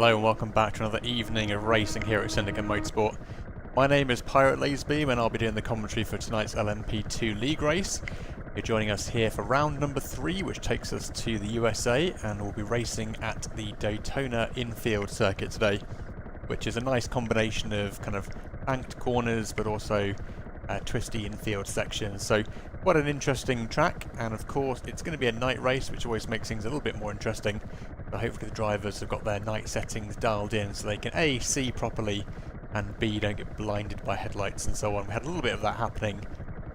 Hello and welcome back to another evening of racing here at Syndicate Motorsport. My name is Pirate Laserbeam and I'll be doing the commentary for tonight's LMP2 League race. You're joining us here for round number 3, which takes us to the USA, and we'll be racing at the Daytona Infield circuit today, which is a nice combination of kind of banked corners but also twisty infield sections. So quite an interesting track, and of course it's going to be a night race, which always makes things a little bit more interesting. So hopefully the drivers have got their night settings dialed in so they can A, see properly, and B, don't get blinded by headlights and so on. We had a little bit of that happening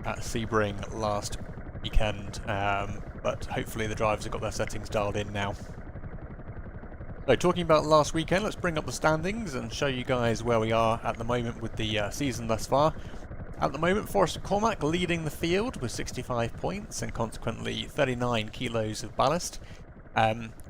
at Sebring last weekend, but hopefully the drivers have got their settings dialed in now. So talking about last weekend, let's bring up the standings and show you guys where we are at the moment with the season thus far. At the moment, Forrest McCormack leading the field with 65 points and consequently 39 kilos of ballast.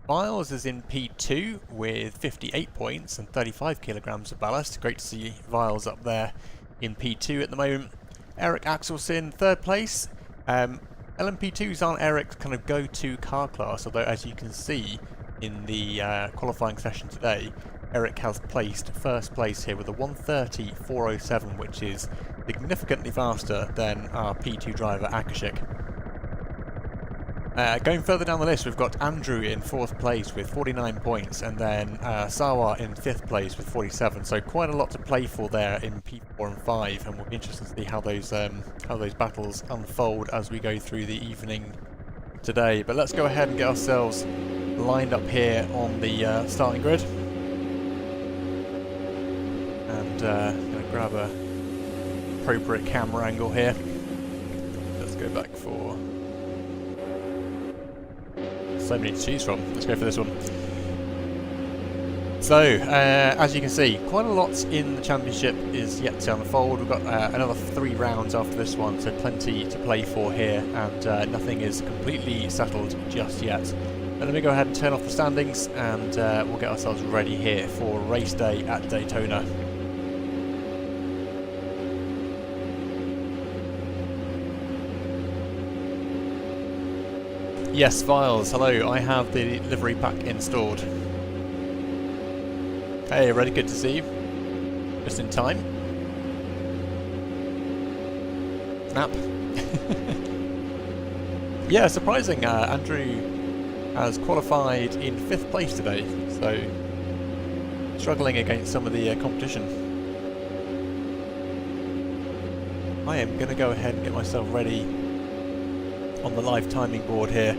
Miles is in P2 with 58 points and 35 kilograms of ballast. Great to see Viles up there in P2 at the moment. Eric Axelson, third place. LMP2s aren't Eric's kind of go-to car class, although as you can see in the qualifying session today, Eric has placed first place here with a 1:30.407, which is significantly faster than our P2 driver Akashik. Going further down the list, we've got Andrew in 4th place with 49 points, and then Sawa in 5th place with 47. So quite a lot to play for there in P4 and 5, and we'll be interested to see how those battles unfold as we go through the evening today. But let's go ahead and get ourselves lined up here on the starting grid, and I'm going to grab a appropriate camera angle here. Let's go back for so many to choose from. Let's go for this one. So, as you can see, quite a lot in the championship is yet to unfold. We've got another 3 rounds after this one, so plenty to play for here, and nothing is completely settled just yet. But let me go ahead and turn off the standings, and we'll get ourselves ready here for race day at Daytona. Yes, Viles, hello, I have the livery pack installed. Hey, ready, good to see you. Just in time. Snap. Yeah, surprising, Andrew has qualified in 5th place today, so struggling against some of the competition. I am going to go ahead and get myself ready on the live timing board here,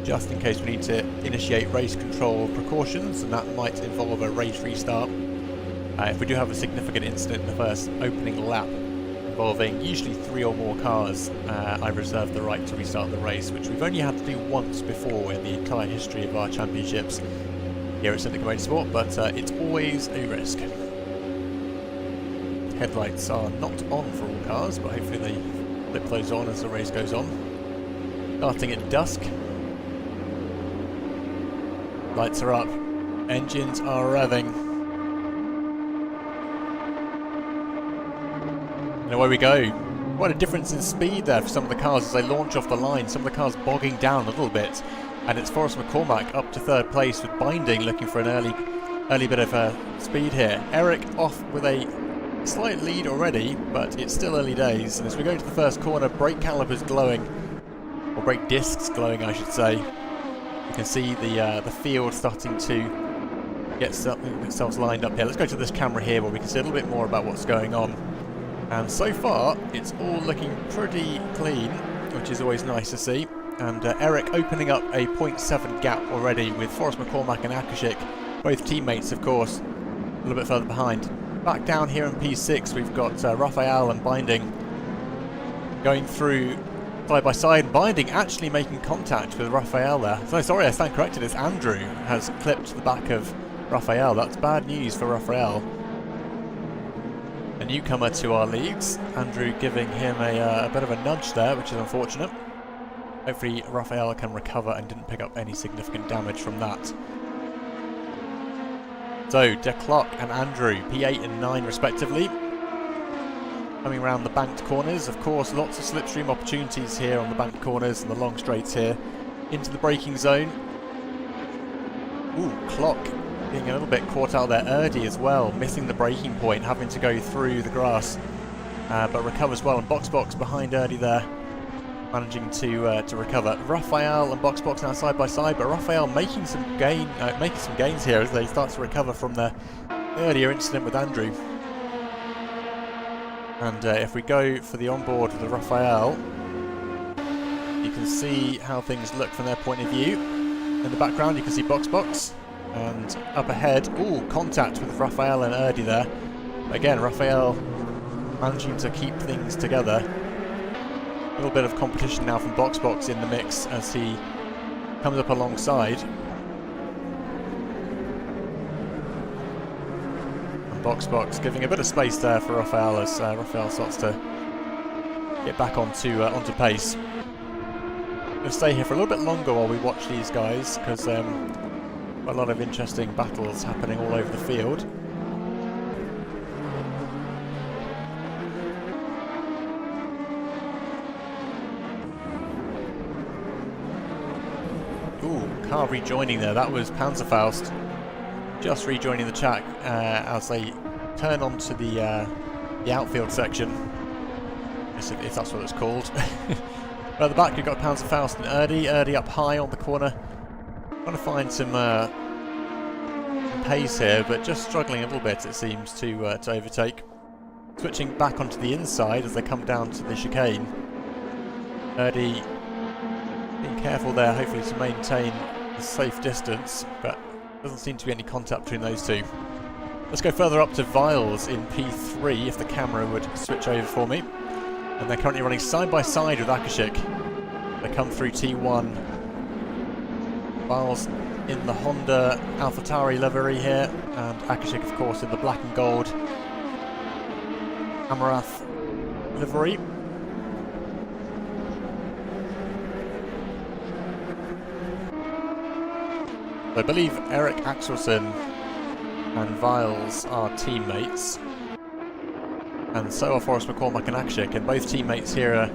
just in case we need to initiate race control precautions, and that might involve a race restart. If we do have a significant incident in the first opening lap involving usually 3 or more cars, I reserve the right to restart the race, which we've only had to do once before in the entire history of our championships here at Syndicate Motorsport, but it's always a risk. Headlights are not on for all cars, but hopefully they flip those on as the race goes on. Starting at dusk. Lights are up. Engines are revving. And away we go. Quite a difference in speed there for some of the cars as they launch off the line. Some of the cars bogging down a little bit. And it's Forrest McCormack up to 3rd place with Binding looking for an early bit of speed here. Eric off with a slight lead already, but it's still early days. And as we go into the first corner, brake calipers glowing. Or brake discs glowing, I should say. You can see the field starting to get themselves lined up here. Let's go to this camera here where we can see a little bit more about what's going on. And so far, it's all looking pretty clean, which is always nice to see. And Eric opening up a 0.7 gap already with Forrest McCormack and Akashik, both teammates, of course, a little bit further behind. Back down here in P6, we've got Raphael and Binding going through side by side. Binding actually making contact with Raphael there. So sorry, I stand corrected. It's Andrew has clipped the back of Raphael. That's bad news for Raphael. A newcomer to our leagues. Andrew giving him a bit of a nudge there, which is unfortunate. Hopefully Raphael can recover and didn't pick up any significant damage from that. So, De Clock and Andrew, P8 and 9 respectively. Coming around the banked corners, of course, lots of slipstream opportunities here on the banked corners and the long straights here. Into the braking zone. Ooh, Clock being a little bit caught out there. Erdy as well, missing the braking point, having to go through the grass, but recovers well. And Box behind Erdy there, managing to recover. Raphael and Box now side by side, but Raphael making some gains here as they start to recover from the earlier incident with Andrew. And if we go for the onboard with the Raphael, you can see how things look from their point of view. In the background, you can see Box, and up ahead, contact with Raphael and Erdy there. Again, Raphael managing to keep things together. A little bit of competition now from Box in the mix as he comes up alongside. And Box giving a bit of space there for Raphael as Raphael starts to get back onto pace. We'll stay here for a little bit longer while we watch these guys, because a lot of interesting battles happening all over the field. Car rejoining there. That was Panzerfaust just rejoining the track as they turn onto the outfield section, if that's what it's called. At the back, you've got Panzerfaust and Erdy up high on the corner, trying to find some pace here, but just struggling a little bit, it seems, to overtake. Switching back onto the inside as they come down to the chicane. Erdy being careful there, hopefully to maintain a safe distance, but doesn't seem to be any contact between those two. Let's go further up to Viles in P3, if the camera would switch over for me. And they're currently running side by side with Akashik. They come through T1. Viles in the Honda AlphaTauri livery here, and Akashik, of course, in the black and gold Amarath livery. I believe Eric Axelson and Viles are teammates, and so are Forrest McCormack and Akashik, and both teammates here are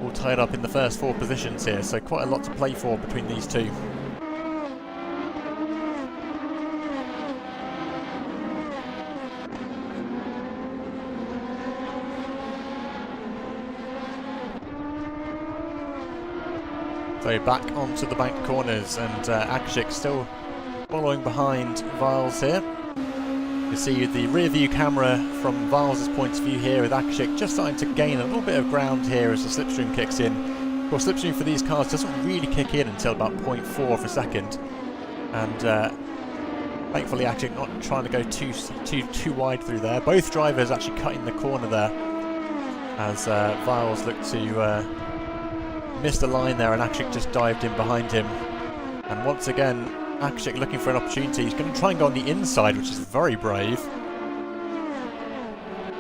all tied up in the first 4 positions here, so quite a lot to play for between these two. So back onto the bank corners, and Akashik still following behind Viles here. You see the rear view camera from Viles' point of view here, with Akashik just starting to gain a little bit of ground here as the slipstream kicks in. Of course, slipstream for these cars doesn't really kick in until about 0.4 of a second, and thankfully Akashik not trying to go too wide through there. Both drivers actually cutting the corner there as Viles looked to missed the line there, and Akashik just dived in behind him. And once again, Akashik looking for an opportunity. He's going to try and go on the inside, which is very brave.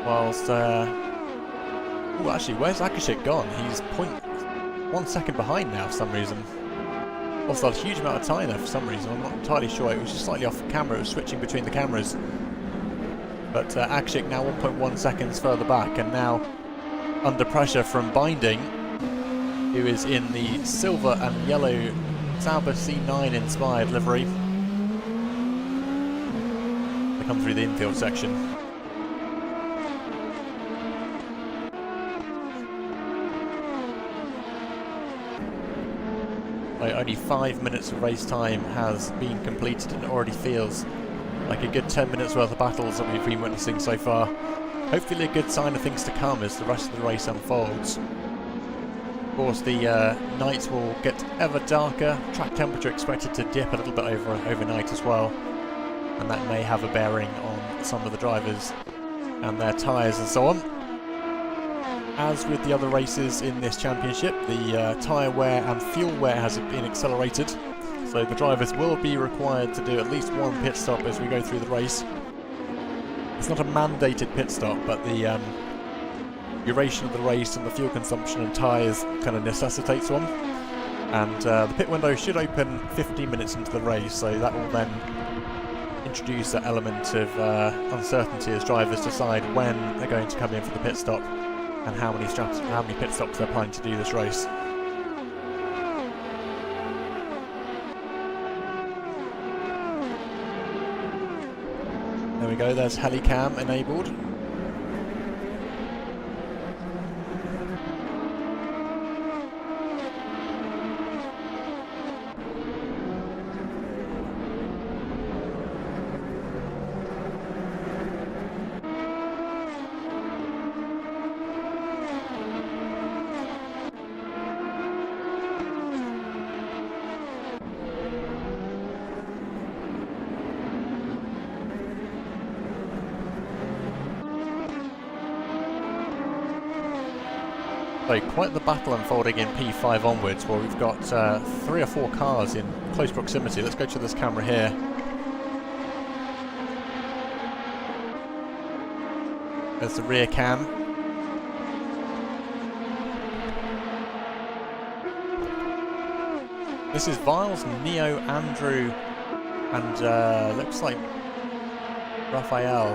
Whilst, actually, where's Akashik gone? He's 0.1 second behind now for some reason. Also, a huge amount of time there for some reason. I'm not entirely sure. It was just slightly off camera. It was switching between the cameras. But Akashik now 1.1 seconds further back, and now under pressure from Binding, who is in the silver and yellow Sauber C9 inspired livery. They come through the infield section. Only 5 minutes of race time has been completed, and it already feels like a good 10 minutes worth of battles that we've been witnessing so far. Hopefully a good sign of things to come as the rest of the race unfolds. Of course, the night will get ever darker. Track temperature expected to dip a little bit overnight as well, and that may have a bearing on some of the drivers and their tyres and so on. As with the other races in this championship, the tyre wear and fuel wear has been accelerated, so the drivers will be required to do at least 1 pit stop as we go through the race. It's not a mandated pit stop, but the duration of the race and the fuel consumption and tyres kind of necessitates one. And the pit window should open 15 minutes into the race, so that will then introduce that element of uncertainty as drivers decide when they're going to come in for the pit stop and how many pit stops they're planning to do this race. There we go, there's helicam enabled. So quite the battle unfolding in P5 onwards, where we've got 3 or 4 cars in close proximity. Let's go to this camera here. There's the rear cam. This is Viles, Neo, Andrew, and looks like Raphael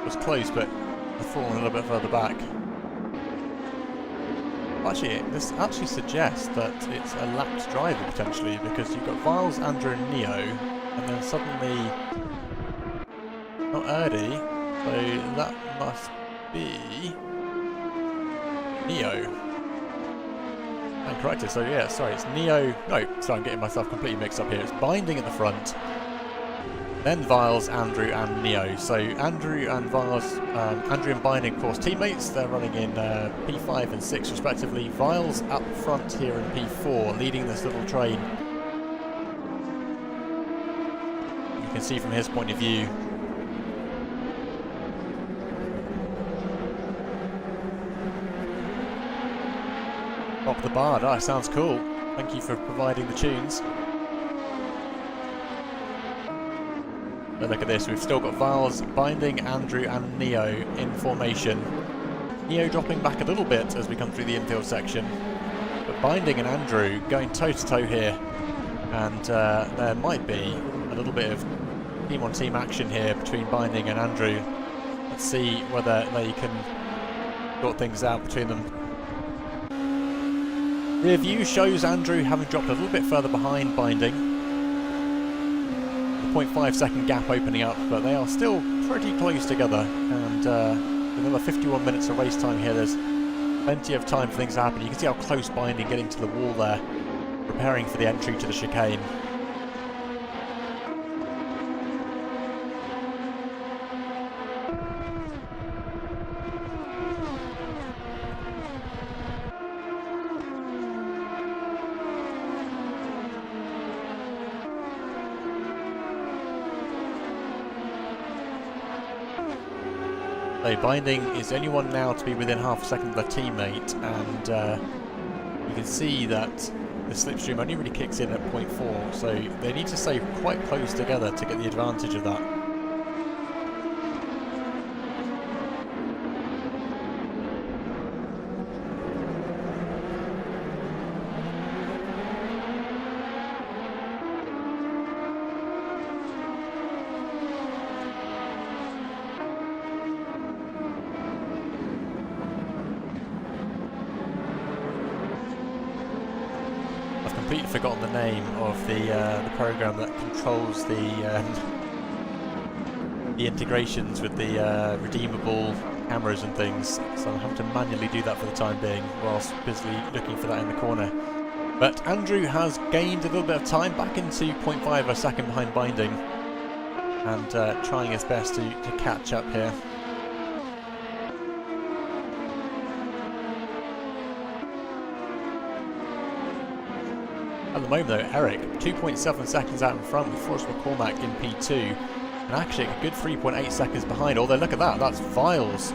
was close, but has fallen a little bit further back. Actually, this actually suggests that it's a lapped driver potentially, because you've got Viles, Andrew and Neo, and then suddenly not Erdy, so that must be Neo. I'm corrected, so yeah, sorry, it's Neo, no, sorry, I'm getting myself completely mixed up here. It's Binding at the front, then Viles, Andrew and Neo. So Andrew and Viles, Andrew and Binding, of course, teammates. They're running in P5 and 6 respectively. Viles up front here in P4, leading this little train. You can see from his point of view. Up the bar, that sounds cool. Thank you for providing the tunes. But look at this, we've still got Viles, Binding, Andrew and Neo in formation. Neo dropping back a little bit as we come through the infield section. But Binding and Andrew going toe-to-toe here. And there might be a little bit of team-on-team action here between Binding and Andrew. Let's see whether they can sort things out between them. Rear view shows Andrew having dropped a little bit further behind Binding. 0.5 second gap opening up, but they are still pretty close together, and with another 51 minutes of race time here, there's plenty of time for things to happen. You can see how close Binding getting to the wall there, preparing for the entry to the chicane. So Binding is the only one now to be within half a second of their teammate, and you can see that the slipstream only really kicks in at 0.4, so they need to stay quite close together to get the advantage of that. Completely forgotten the name of the program that controls the integrations with the redeemable cameras and things. So I'm having to manually do that for the time being, whilst busily looking for that in the corner. But Andrew has gained a little bit of time, back into 0.5 of a second behind Binding, and trying his best to catch up here. At the moment though, Eric, 2.7 seconds out in front with Forrest McCormack in P2, and actually a good 3.8 seconds behind, although look at that, that's Viles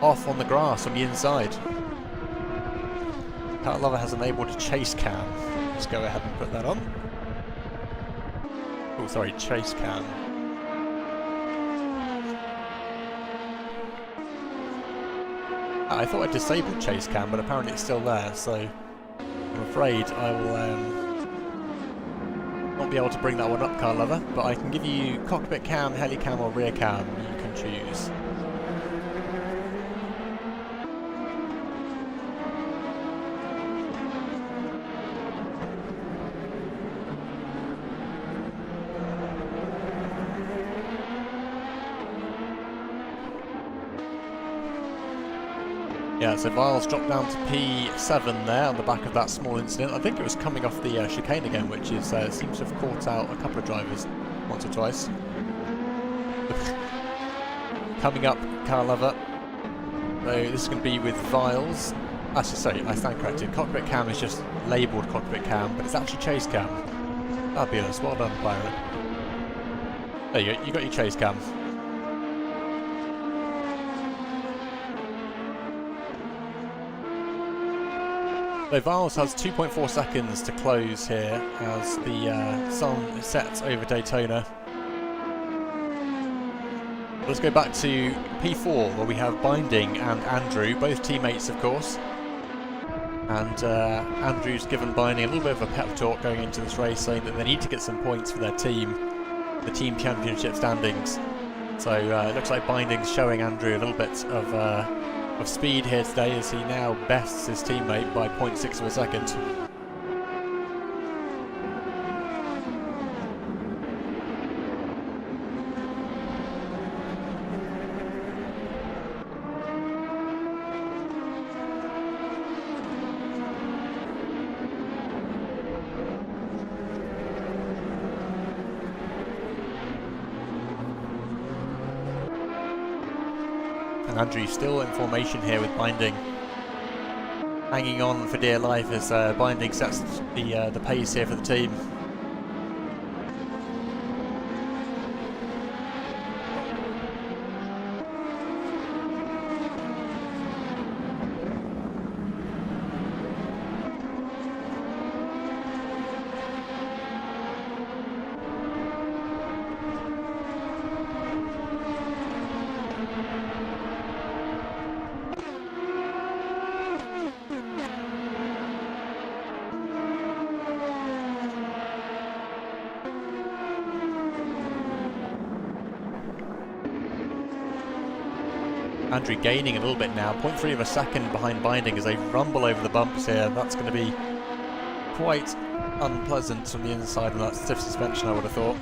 off on the grass on the inside. Pat Lover has enabled a chase cam. Let's go ahead and put that on. Oh, sorry, chase cam. I thought I disabled chase cam, but apparently it's still there, so I'm afraid I will not be able to bring that one up, Car Lover, but I can give you cockpit cam, heli cam or rear cam, you can choose. Yeah, so Viles dropped down to P7 there on the back of that small incident. I think it was coming off the chicane again, which is seems to have caught out a couple of drivers once or twice. Coming up, car lover. So this is going to be with Viles. Actually, sorry, I stand corrected. Cockpit cam is just labelled cockpit cam, but it's actually chase cam. Fabulous, well done, Byron. There you go, you got your chase cam. So Viles has 2.4 seconds to close here as the sun sets over Daytona. Let's go back to P4 where we have Binding and Andrew, both teammates of course. And Andrew's given Binding a little bit of a pep talk going into this race, saying that they need to get some points for their team, the team championship standings. So it looks like Binding's showing Andrew a little bit of speed here today as he now bests his teammate by 0.6 of a second. And Andrew still in formation here with Binding, hanging on for dear life as Binding sets the pace here for the team. Andrew gaining a little bit now, 0.3 of a second behind Binding as they rumble over the bumps here. That's going to be quite unpleasant from the inside on that stiff suspension, I would have thought.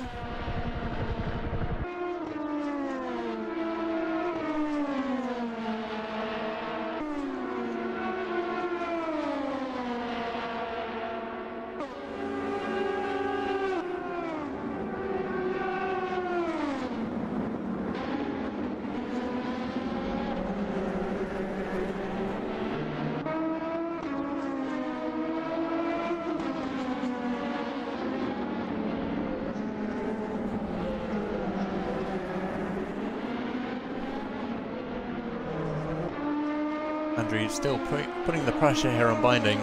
Andrew's still putting the pressure here on Binding.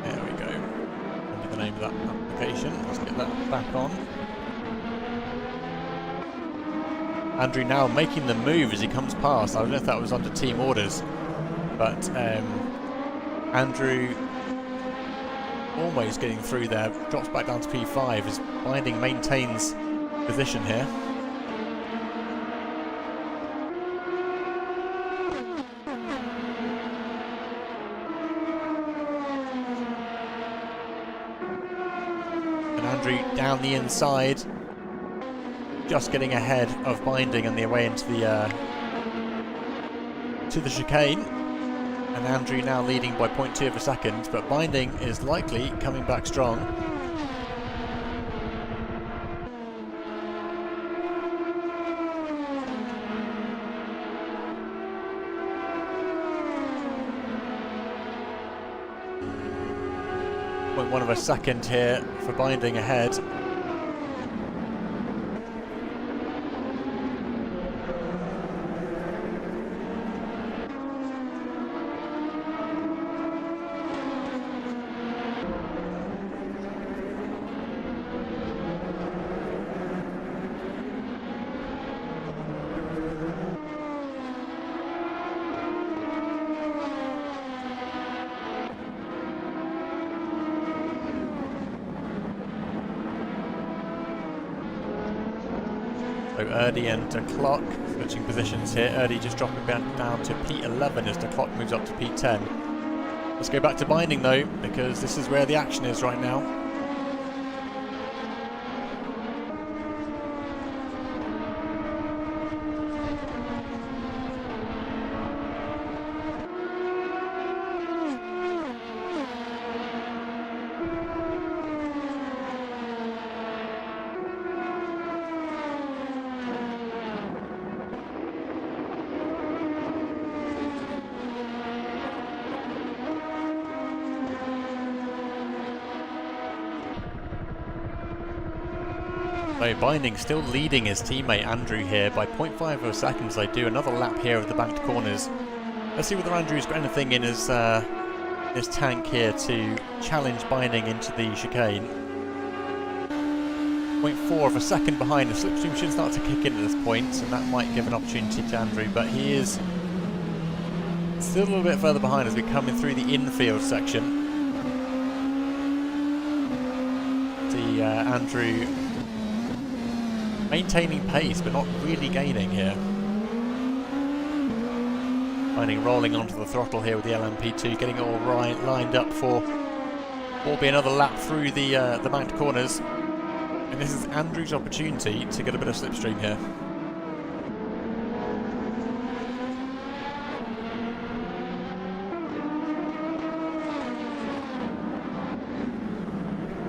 There we go. Under the name of that application. Let's get that back on. Andrew now making the move as he comes past. I don't know if that was under team orders, but Andrew almost getting through there. Drops back down to P5 as Binding maintains position here. Andrew down the inside, just getting ahead of Binding on their way into the chicane, and Andrew now leading by 0.2 of a second, but Binding is likely coming back strong. One of a second here for Binding ahead. So Erdy and de Clock switching positions here. Erdy just dropping back down to P11 as de Clock moves up to P10. Let's go back to Binding though, because this is where the action is right now. So Binding still leading his teammate Andrew here by 0.5 of a second as they do another lap here of the banked corners. Let's see whether Andrew's got anything in his tank here to challenge Binding into the chicane. 0.4 of a second behind. The slipstream should start to kick in at this point, and that might give an opportunity to Andrew, but he is still a little bit further behind as we come in through the infield section. See Andrew maintaining pace but not really gaining here. Finding rolling onto the throttle here with the LMP2, getting it all lined up for what will be another lap through the banked corners. And this is Andrew's opportunity to get a bit of slipstream here.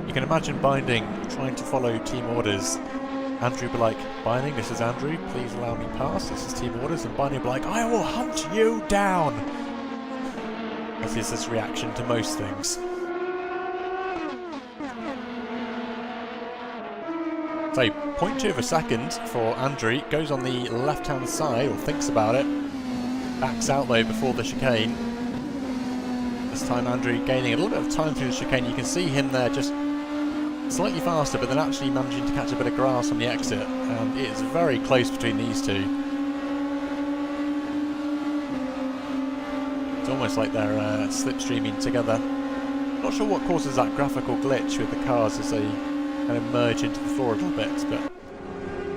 You can imagine Binding trying to follow team orders. Andrew be like, Binding, this is Andrew, please allow me pass, this is team orders, and Binding be like, I will hunt you down! This is his reaction to most things. So, 0.2 of a second for Andrew, goes on the left-hand side, or thinks about it, backs out though before the chicane. This time Andrew gaining a little bit of time through the chicane. You can see him there just slightly faster, but then actually managing to catch a bit of grass on the exit, and it is very close between these two. It's almost like they're slipstreaming together. Not sure what causes that graphical glitch with the cars as they kind of merge into the floor a little bit, but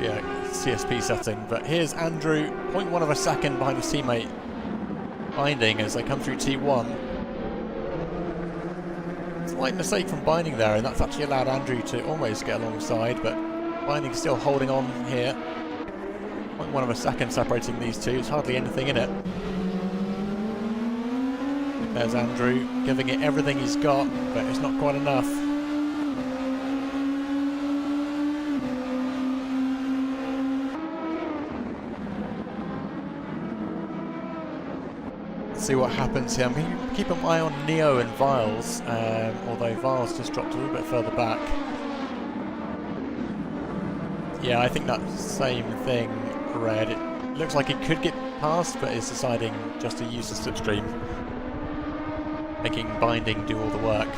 yeah, CSP setting. But here's Andrew, 0.1 of a second behind his teammate Binding as they come through T1. Slight mistake from Binding there, and that's actually allowed Andrew to almost get alongside, but Binding still holding on here. 0.1 of a second separating these two, it's hardly anything in it. There's Andrew giving it everything he's got, but it's not quite enough. See what happens here. I'm going to keep an eye on Neo and Viles, although Viles just dropped a little bit further back. Yeah, I think that same thing, Red. It looks like it could get past, but is deciding just to use the slipstream, making Binding do all the work.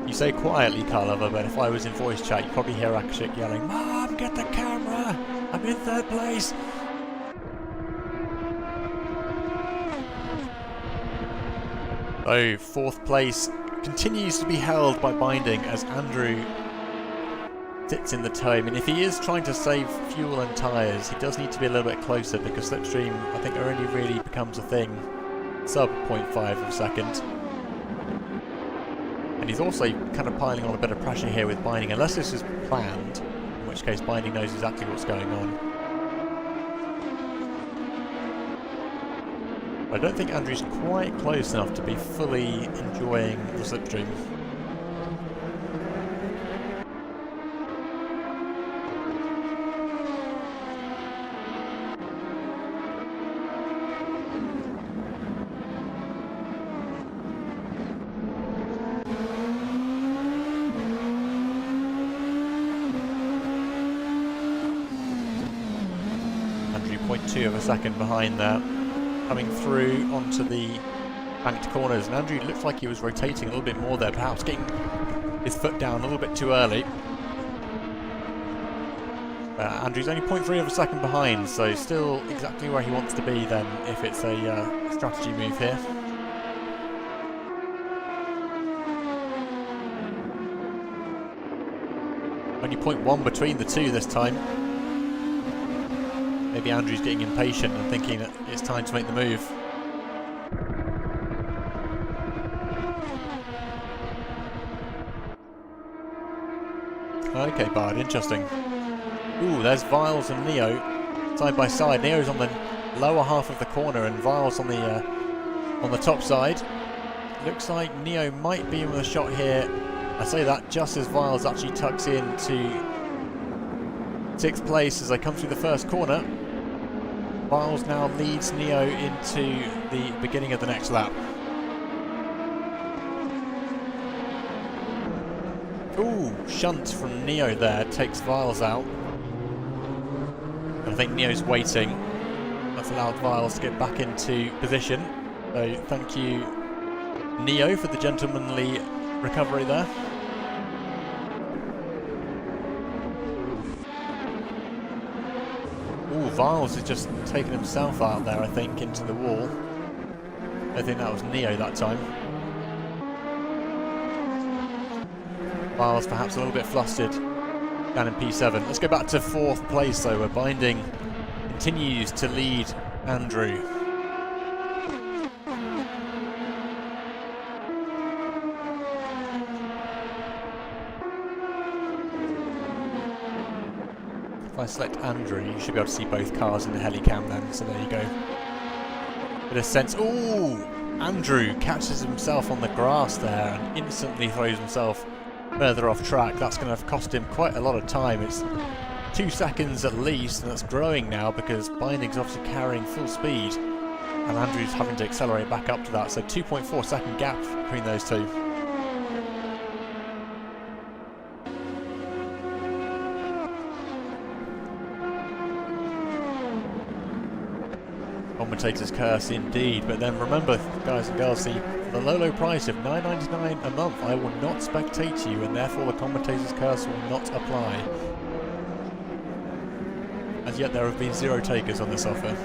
You say quietly, Carlover, but if I was in voice chat, you'd probably hear Akashik yelling, Mom, get the camera! I'm in third place! So, fourth place continues to be held by Binding as Andrew sits in the tow. I mean, if he is trying to save fuel and tyres, he does need to be a little bit closer because slipstream, I think, only really becomes a thing sub 0.5 of a second. And he's also kind of piling on a bit of pressure here with Binding, unless this is planned, in which case Binding knows exactly what's going on. I don't think Andrew's quite close enough to be fully enjoying the slipstream. Andrew 0.2 of a second behind there, coming through onto the banked corners, and Andrew looked like he was rotating a little bit more there, perhaps getting his foot down a little bit too early. Andrew's only 0.3 of a second behind, so still exactly where he wants to be then if it's a strategy move here. Only 0.1 between the two this time. Maybe Andrew's getting impatient and thinking that it's time to make the move. Okay, Bard, interesting. Ooh, there's Viles and Neo side by side. Neo's on the lower half of the corner and Viles on the top side. Looks like Neo might be in with a shot here. I say that just as Viles actually tucks in to 6th place as I come through the first corner. Miles now leads Neo into the beginning of the next lap. Ooh, shunt from Neo there, takes Viles out. I think Neo's waiting. That's allowed Viles to get back into position. So thank you, Neo, for the gentlemanly recovery there. Ooh, Viles has just taken himself out there, I think, into the wall. I think that was Neo that time. Viles perhaps a little bit flustered down in P7. Let's go back to 4th place though, where Binding continues to lead Andrew. If I select Andrew, you should be able to see both cars in the helicam then, so there you go. Bit of sense. Ooh! Andrew catches himself on the grass there and instantly throws himself further off track. That's going to have cost him quite a lot of time. It's 2 seconds at least, and that's growing now because Binding's obviously carrying full speed and Andrew's having to accelerate back up to that, so 2.4 second gap between those two. Commentator's curse indeed, but then remember, guys and girls, see, for the low price of $9.99 a month, I will not spectate you, and therefore the commentator's curse will not apply. As yet there have been 0 takers on this offer.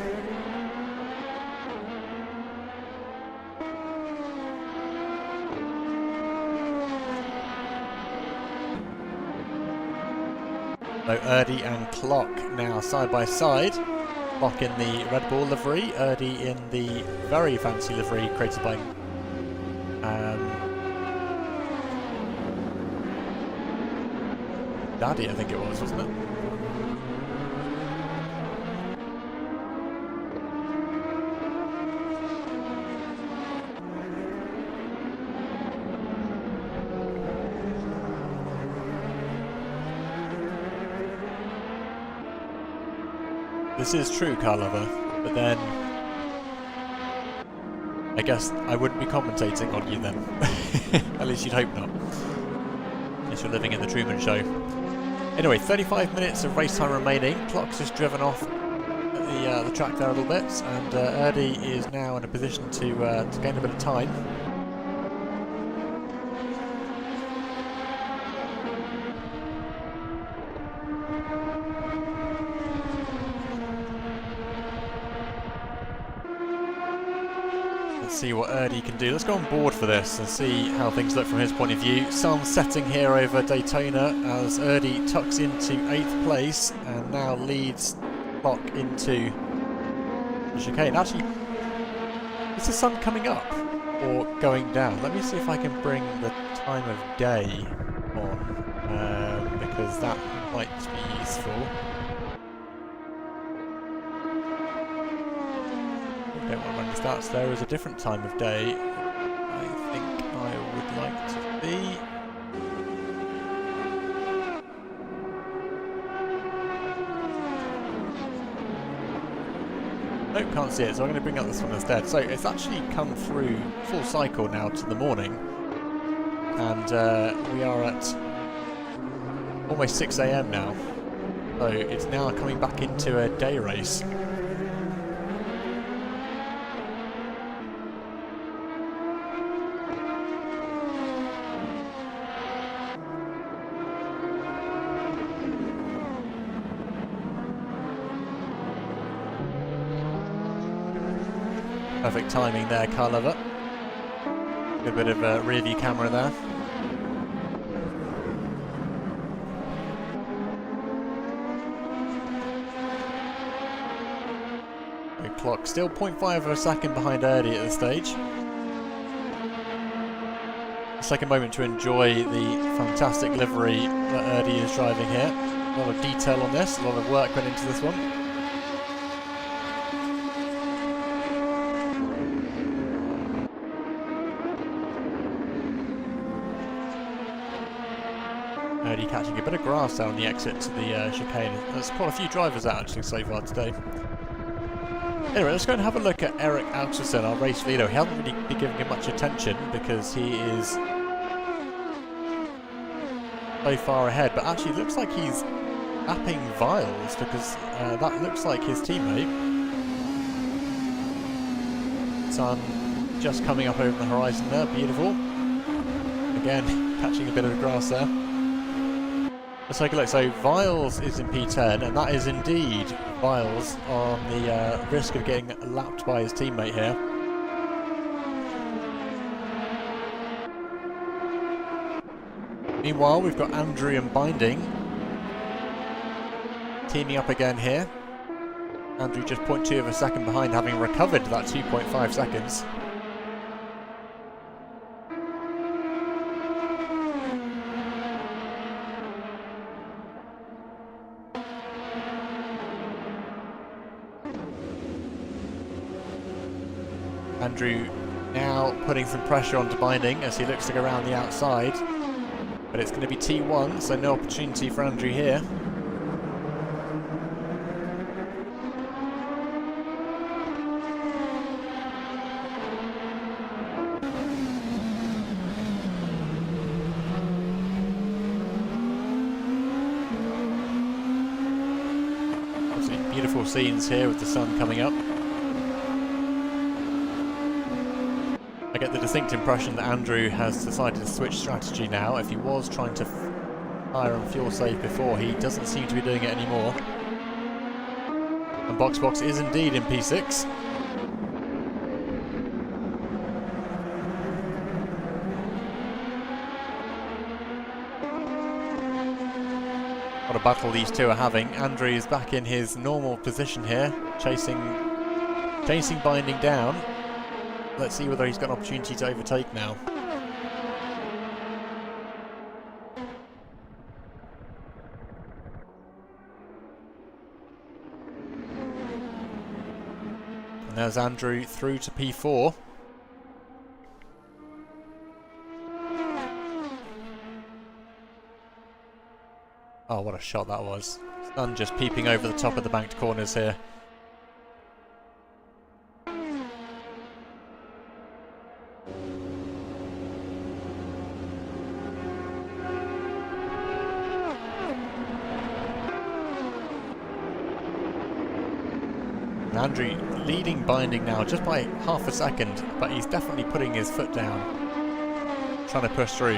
So Erdy and Clock now side by side. Clock in the Red Bull livery, Erdy in the very fancy livery created by Daddy, I think it was, wasn't it? This is true, car lover, but then I guess I wouldn't be commentating on you then. At least you'd hope not. Unless you're living in the Truman Show. Anyway, 35 minutes of race time remaining. Clock's just driven off at the track there a little bit, and Erdy is now in a position to gain a bit of time. See what Erdy can do. Let's go on board for this and see how things look from his point of view. Sun setting here over Daytona as Erdy tucks into 8th place and now leads Clock into the chicane. Actually, is the sun coming up or going down? Let me see if I can bring the time of day on because that might be useful. Don't want to run the stats. There is a different time of day I think I would like to be. Nope, can't see it, so I'm going to bring up this one instead. So it's actually come through full cycle now to the morning, and we are at almost 6 AM now, so it's now coming back into a day race. Perfect timing there, car lover. Good bit of rear view camera there. The clock still 0.5 of a second behind Erdy at this stage. A second moment to enjoy the fantastic livery that Erdy is driving here. A lot of detail on this, a lot of work went into this one. Erdy catching a bit of grass down the exit to the chicane. There's quite a few drivers out actually so far today. Anyway, let's go and have a look at Eric Alsterson, our race leader. We haven't really been giving him much attention because he is so far ahead, but actually it looks like he's lapping Viles because that looks like his teammate. Sun just coming up over the horizon there, beautiful. Again, catching a bit of the grass there. Let's take a look. So Viles is in P10, and that is indeed Viles on the risk of getting lapped by his teammate here. Meanwhile, we've got Andrew and Binding teaming up again here. Andrew just 0.2 of a second behind, having recovered that 2.5 seconds. Andrew now putting some pressure onto Binding as he looks to go around the outside. But it's going to be T1, so no opportunity for Andrew here. Absolutely beautiful scenes here with the sun coming up. I get the distinct impression that Andrew has decided to switch strategy now. If he was trying to fire and fuel save before, he doesn't seem to be doing it anymore. And Box is indeed in P6. What a battle these two are having. Andrew is back in his normal position here, chasing Binding down. Let's see whether he's got an opportunity to overtake now. And there's Andrew through to P4. Oh, what a shot that was. Sun just peeping over the top of the banked corners here. Andrew leading Binding now just by half a second, but he's definitely putting his foot down, trying to push through.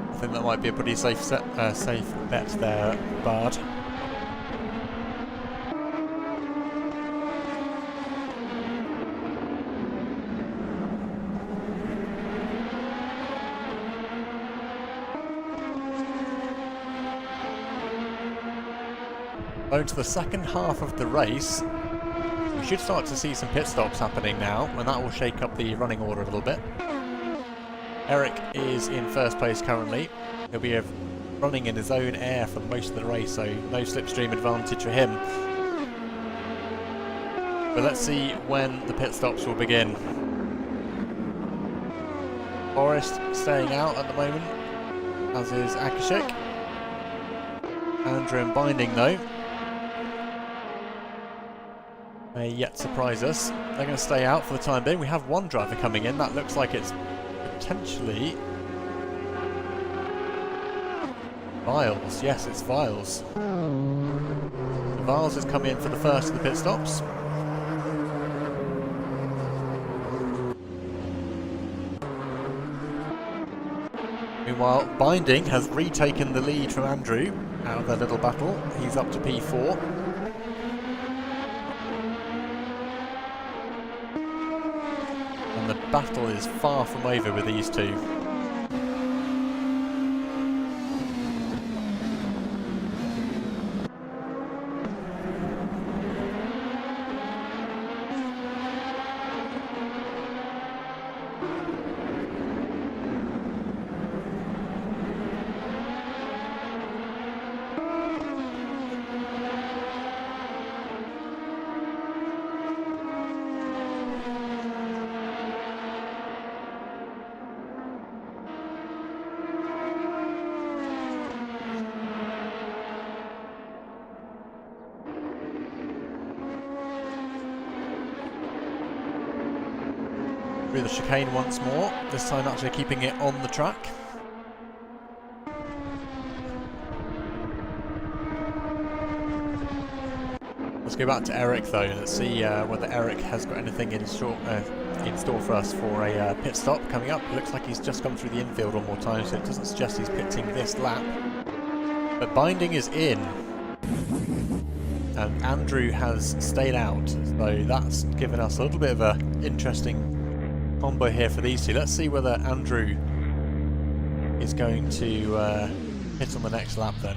I think that might be a pretty safe bet there, Bard. Into the second half of the race, we should start to see some pit stops happening now, and that will shake up the running order a little bit. Eric is in first place currently. He'll be running in his own air for most of the race, so no slipstream advantage for him. But let's see when the pit stops will begin. Forrest staying out at the moment, as is Akashik. Andrew and Binding though may yet surprise us. They're going to stay out for the time being. We have one driver coming in. That looks like it's potentially Viles. Yes, it's Viles. Viles has come in for the first of the pit stops. Meanwhile, Binding has retaken the lead from Andrew out of their little battle. He's up to P4. And the battle is far from over with these two. Through the chicane once more, this time actually keeping it on the track. Let's go back to Eric though, let's see whether Eric has got anything in store for us for a pit stop coming up. It looks like he's just gone through the infield one more time, so it doesn't suggest he's pitting this lap. But binding is in, and Andrew has stayed out, so that's given us a little bit of an interesting combo here for these two. Let's see whether Andrew is going to hit on the next lap then.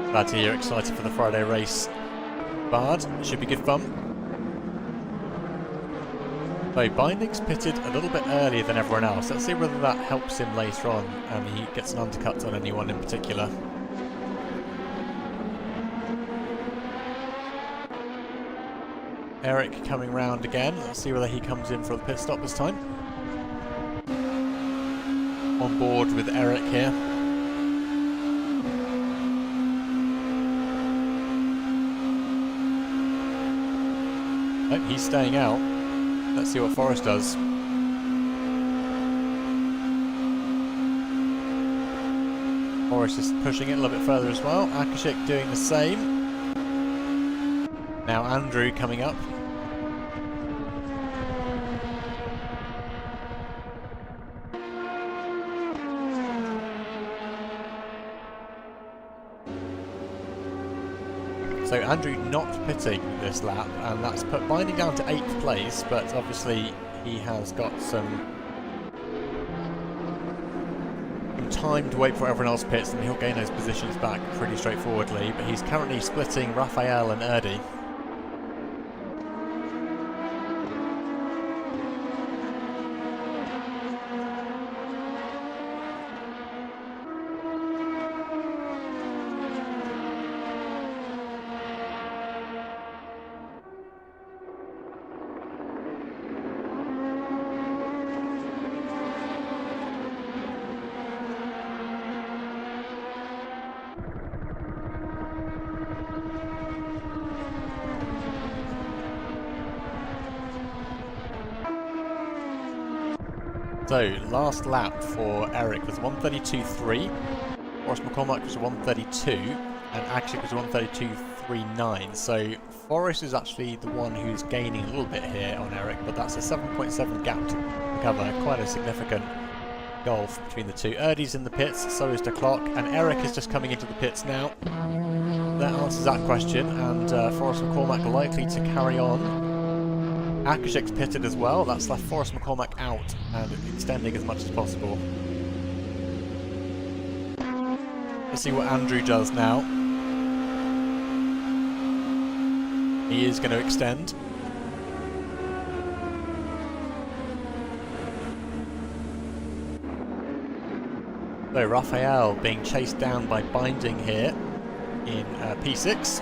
Glad to hear you're excited for the Friday race, Bard. Should be good fun. So Binding's pitted a little bit earlier than everyone else. Let's see whether that helps him later on and he gets an undercut on anyone in particular. Eric coming round again. Let's see whether he comes in for the pit stop this time. On board with Eric here. Oh, he's staying out. Let's see what Forrest does. Forrest is pushing it a little bit further as well. Akashik doing the same. Now Andrew coming up. So Andrew not pitting this lap, and that's put Binding down to 8th place, but obviously he has got some time to wait for everyone else pits, and he'll gain those positions back pretty straightforwardly, but he's currently splitting Raphael and Erdi. So, last lap for Eric was 132.3, Forrest McCormack was 132, and Akshik was 132.39. So, Forrest is actually the one who's gaining a little bit here on Eric, but that's a 7.7 gap to cover, quite a significant gulf between the two. Erdi's in the pits, so is the clock, and Eric is just coming into the pits now. That answers that question, and Forrest McCormack likely to carry on. Akashik's pitted as well. That's left Forrest McCormack out and extending as much as possible. Let's see what Andrew does now. He is going to extend. So Raphael being chased down by Binding here in P6.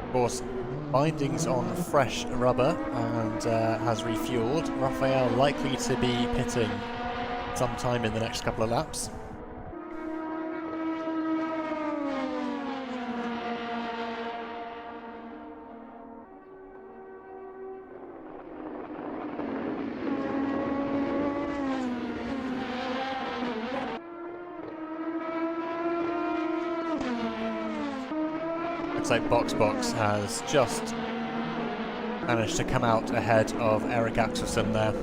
Of course, Binding's on fresh rubber and has refueled. Raphael likely to be pitting sometime in the next couple of laps. Looks like Box has just managed to come out ahead of Eric Axelson there.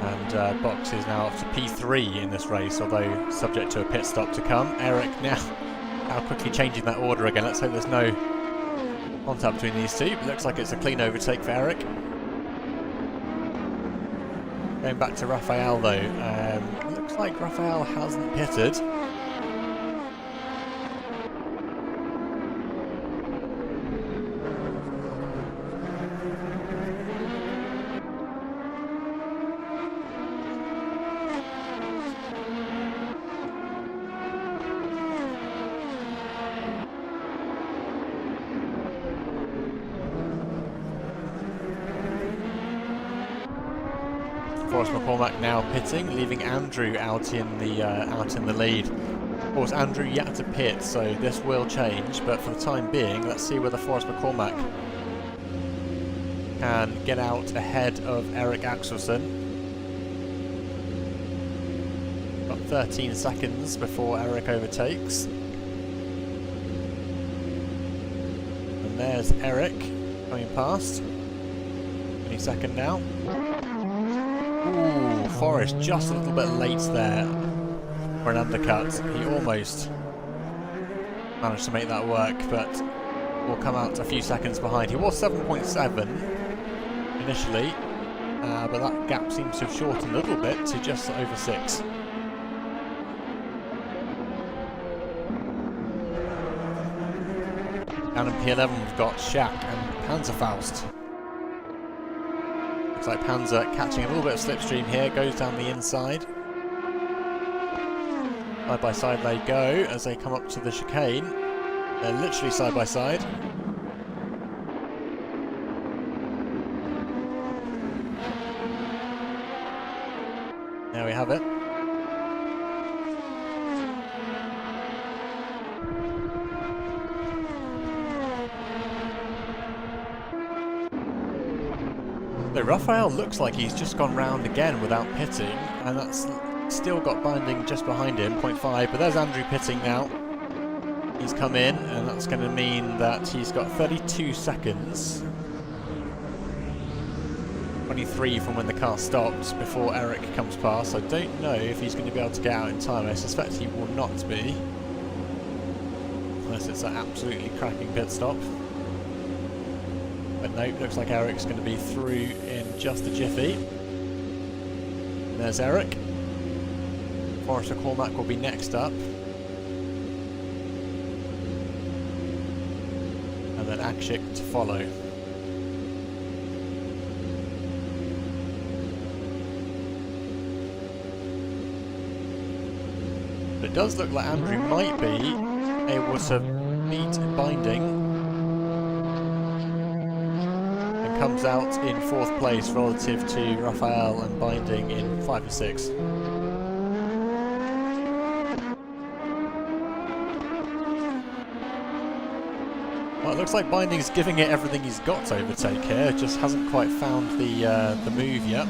And Box is now up to P3 in this race, although subject to a pit stop to come. Eric now quickly changing that order again. Let's hope there's no contact between these two. It looks like it's a clean overtake for Eric. Going back to Raphael though. Looks like Raphael hasn't pitted. Forrest McCormack now pitting, leaving Andrew out in the lead. Of course, Andrew yet to pit, so this will change. But for the time being, let's see whether Forrest McCormack can get out ahead of Eric Axelsen. Got 13 seconds before Eric overtakes. And there's Eric coming past. 22nd now. Ooh, Forrest just a little bit late there for an undercut. He almost managed to make that work, but will come out a few seconds behind. He was 7.7 initially, but that gap seems to have shortened a little bit to just over 6. Down in P11 we've got Shaq and Panzerfaust. Looks like Panzer catching a little bit of slipstream here, goes down the inside. Side by side they go as they come up to the chicane. They're literally side by side. There we have it. So Raphael looks like he's just gone round again without pitting, and that's still got Binding just behind him, 0.5, but there's Andrew pitting now. He's come in, and that's going to mean that he's got 32 seconds. 23 from when the car stopped before Eric comes past. I don't know if he's going to be able to get out in time. I suspect he will not be, unless it's an absolutely cracking pit stop. But no, looks like Eric's going to be through in just a jiffy. And there's Eric. Forrest McCormack will be next up. And then Akshik to follow. But it does look like Andrew might be able to beat Binding. Comes out in 4th place relative to Raphael and Binding in 5 and 6. Well, it looks like Binding's giving it everything he's got to overtake here, just hasn't quite found the move yet.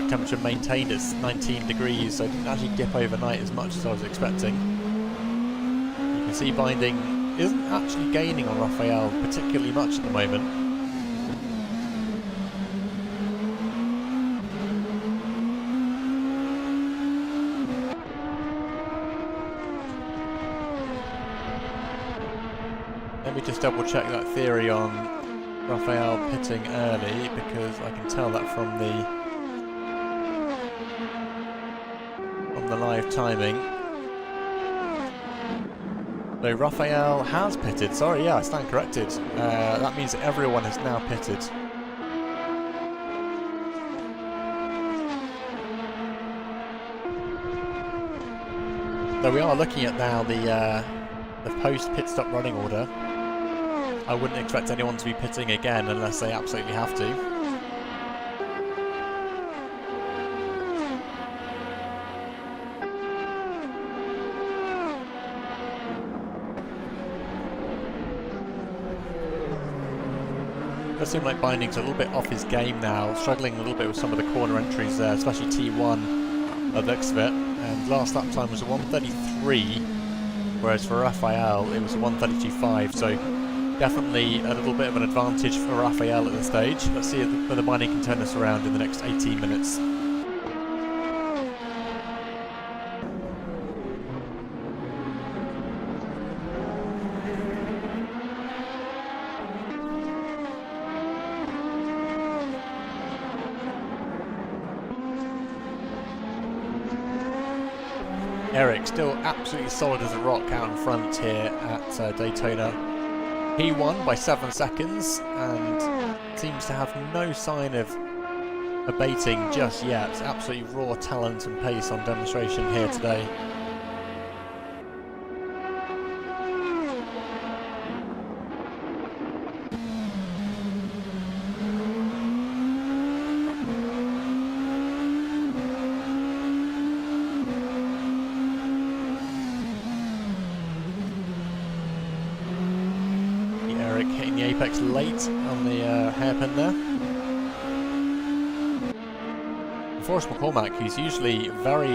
Temperature maintained at 19 degrees, so it didn't actually dip overnight as much as I was expecting. You can see Binding isn't actually gaining on Raphael particularly much at the moment. Let me just double check that theory on Raphael pitting early, because I can tell that from the live timing. So Raphael has pitted. Sorry, yeah, I stand corrected. That means that everyone has now pitted. So we are looking at now the post pit stop running order. I wouldn't expect anyone to be pitting again unless they absolutely have to. It does seem like Binding's a little bit off his game now, struggling a little bit with some of the corner entries there, especially T1 at the looks of it. And last lap time was a 1:33, whereas for Raphael it was a 1:32.5, so definitely a little bit of an advantage for Raphael at this stage. Let's see whether Binding can turn this around in the next 18 minutes. Eric still absolutely solid as a rock out in front here at Daytona. He won by 7 seconds and seems to have no sign of abating just yet. Absolutely raw talent and pace on demonstration here today. Eric hitting the apex late on the hairpin there. Forrest McCormack, who's usually very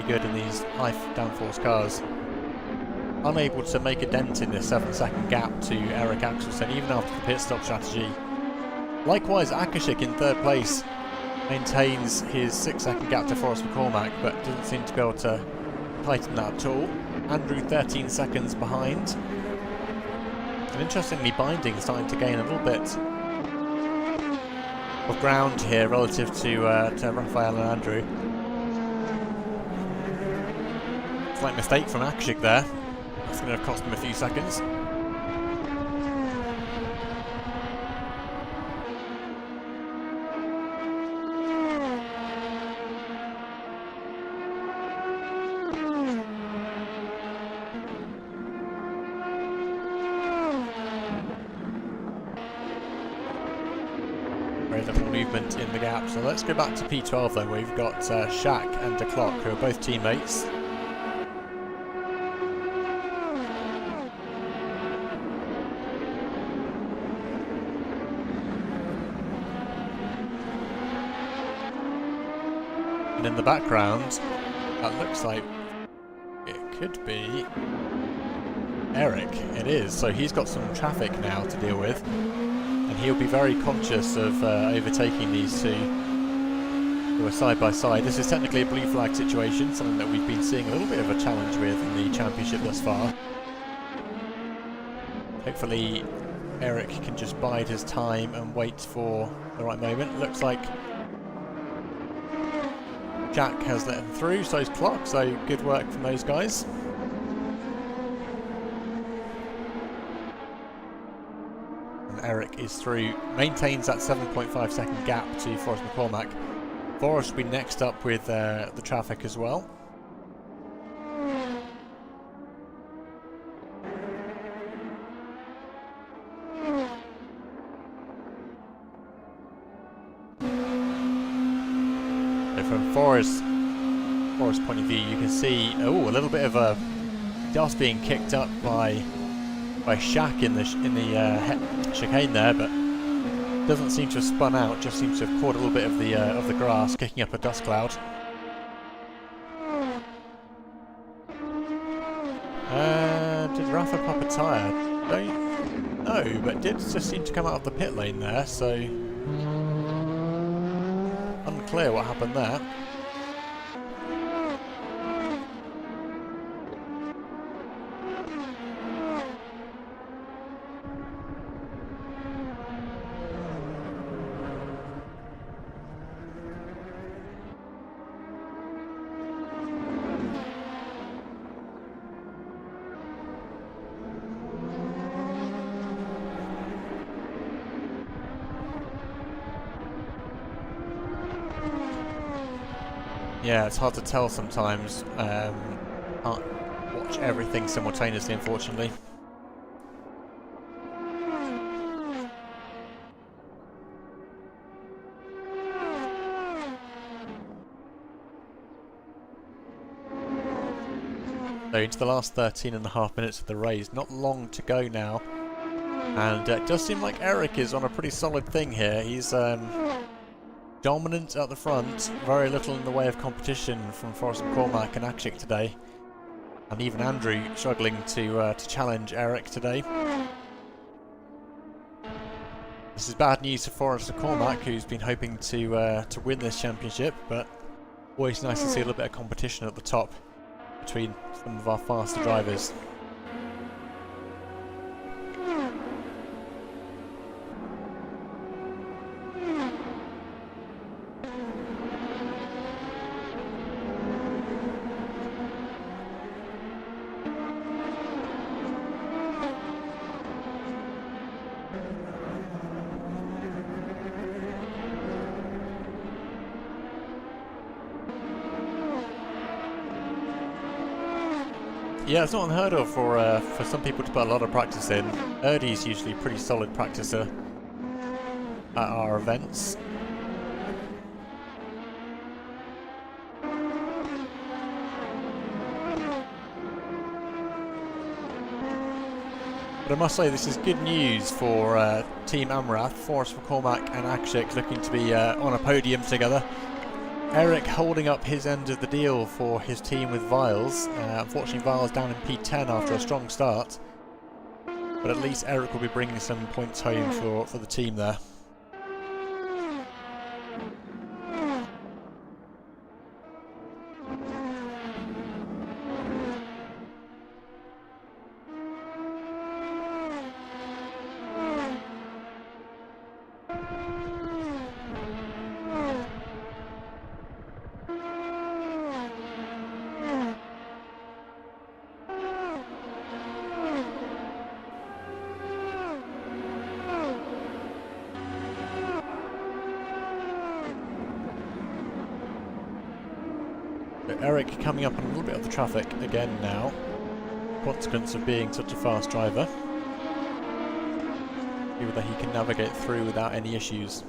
good in these high downforce cars, unable to make a dent in this 7-second gap to Eric Axelsen, even after the pit stop strategy. Likewise, Akashik in third place maintains his 6-second gap to Forrest McCormack, but doesn't seem to be able to tighten that at all. Andrew 13 seconds behind. And interestingly, Binding starting to gain a little bit of ground here relative to Raphael and Andrew. Slight mistake from Akashik there. That's going to have cost him a few seconds. Very little movement in the gap. So let's go back to P12 though, where we've got Shaq and De Clock, who are both teammates. And in the background, that looks like it could be Eric. It is. So he's got some traffic now to deal with. And he'll be very conscious of overtaking these two who are side by side. This is technically a blue flag situation, something that we've been seeing a little bit of a challenge with in the championship thus far. Hopefully Eric can just bide his time and wait for the right moment. Looks like Jack has let him through, so is Clock, so good work from those guys. Eric is through, maintains that 7.5 second gap to Forrest McCormack. Forrest will be next up with the traffic as well. So from Forrest's point of view, you can see a little bit of a dust being kicked up by Shaq in the chicane there, but doesn't seem to have spun out. Just seems to have caught a little bit of the grass, kicking up a dust cloud. Did Rafa pop a tyre? Don't know, but did just seem to come out of the pit lane there. So unclear what happened there. Yeah, it's hard to tell sometimes. Can't watch everything simultaneously, unfortunately. So into the last 13.5 minutes of the race, not long to go now. And it does seem like Eric is on a pretty solid thing here. He's dominant at the front, very little in the way of competition from Forrest McCormack and Akashik today, and even Andrew struggling to challenge Eric today. This is bad news for Forrest McCormack, who's been hoping to win this championship, but always nice to see a little bit of competition at the top between some of our faster drivers. Yeah, it's not unheard of for some people to put a lot of practice in. Erdy's usually a pretty solid practicer at our events. But I must say, this is good news for Team Amrath. Forrest McCormack and Akshik looking to be on a podium together. Eric holding up his end of the deal for his team with Viles. Unfortunately, Viles down in P10 after a strong start. But at least Eric will be bringing some points home for the team there. Eric coming up on a little bit of the traffic again now, consequence of being such a fast driver. See whether he can navigate through without any issues.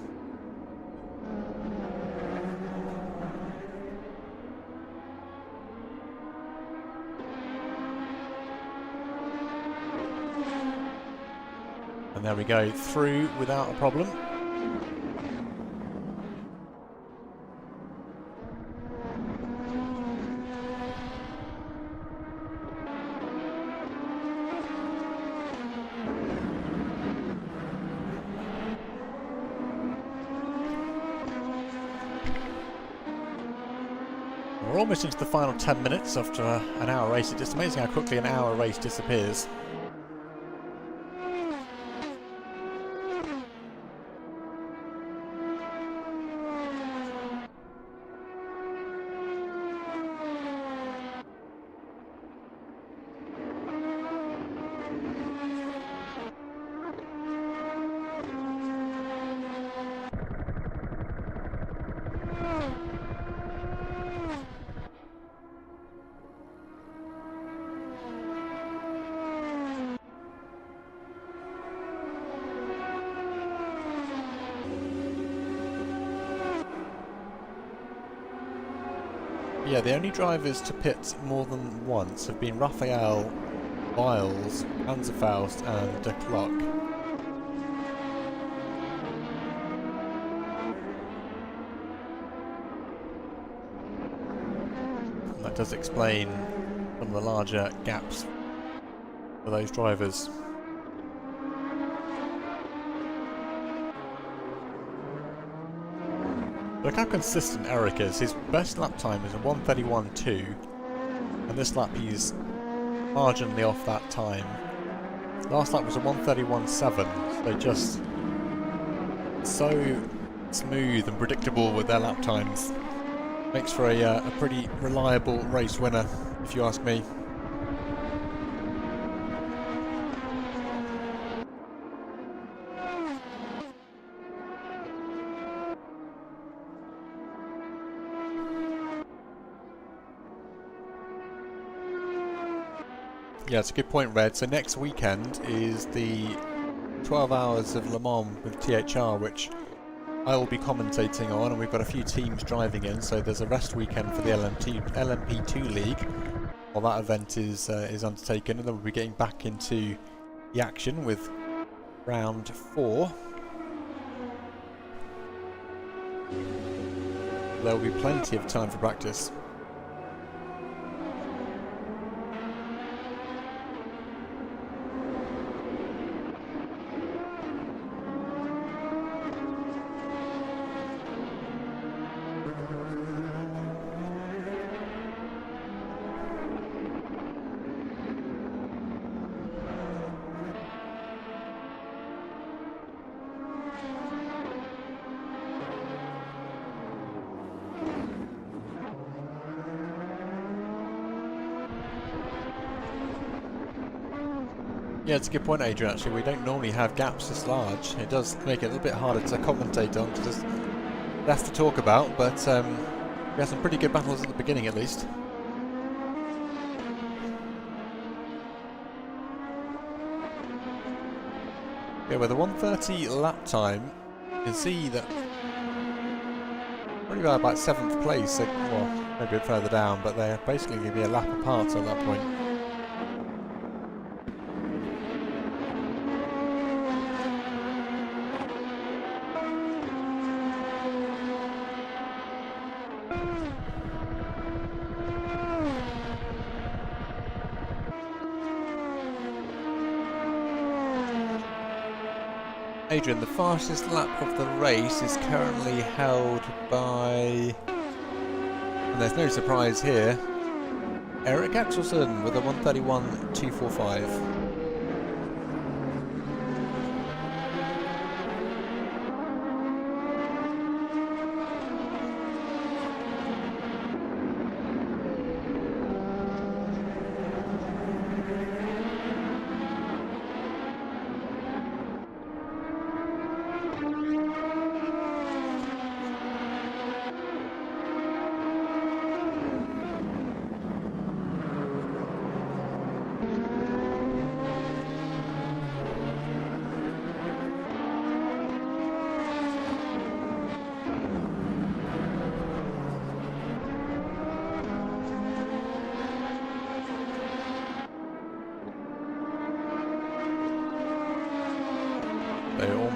And there we go, through without a problem. We're almost into the final 10 minutes after an hour race. It's just amazing how quickly an hour race disappears. Yeah, the only drivers to pit more than once have been Raphael, Viles, Panzerfaust and De Clock. And that does explain some of the larger gaps for those drivers. Look how consistent Eric is. His best lap time is a 1:31.2, and this lap he's marginally off that time. Last lap was a 1:31.7, so just so smooth and predictable with their lap times. Makes for a pretty reliable race winner, if you ask me. Yeah, it's a good point, Red. So next weekend is the 12 Hours of Le Mans with THR, which I will be commentating on, and we've got a few teams driving in, so there's a rest weekend for the LMP2 League while that event is undertaken, and then we'll be getting back into the action with round 4. There will be plenty of time for practice. Yeah, it's a good point, Adrian, actually. We don't normally have gaps this large. It does make it a little bit harder to commentate on, because there's less to talk about, but we had some pretty good battles at the beginning, at least. Yeah, with a 1:30 lap time, you can see that probably about 7th place, well, maybe a bit further down, but they're basically going to be a lap apart at that point. Adrian, the fastest lap of the race is currently held by, and there's no surprise here, Eric Axelsen with a 1:31.245.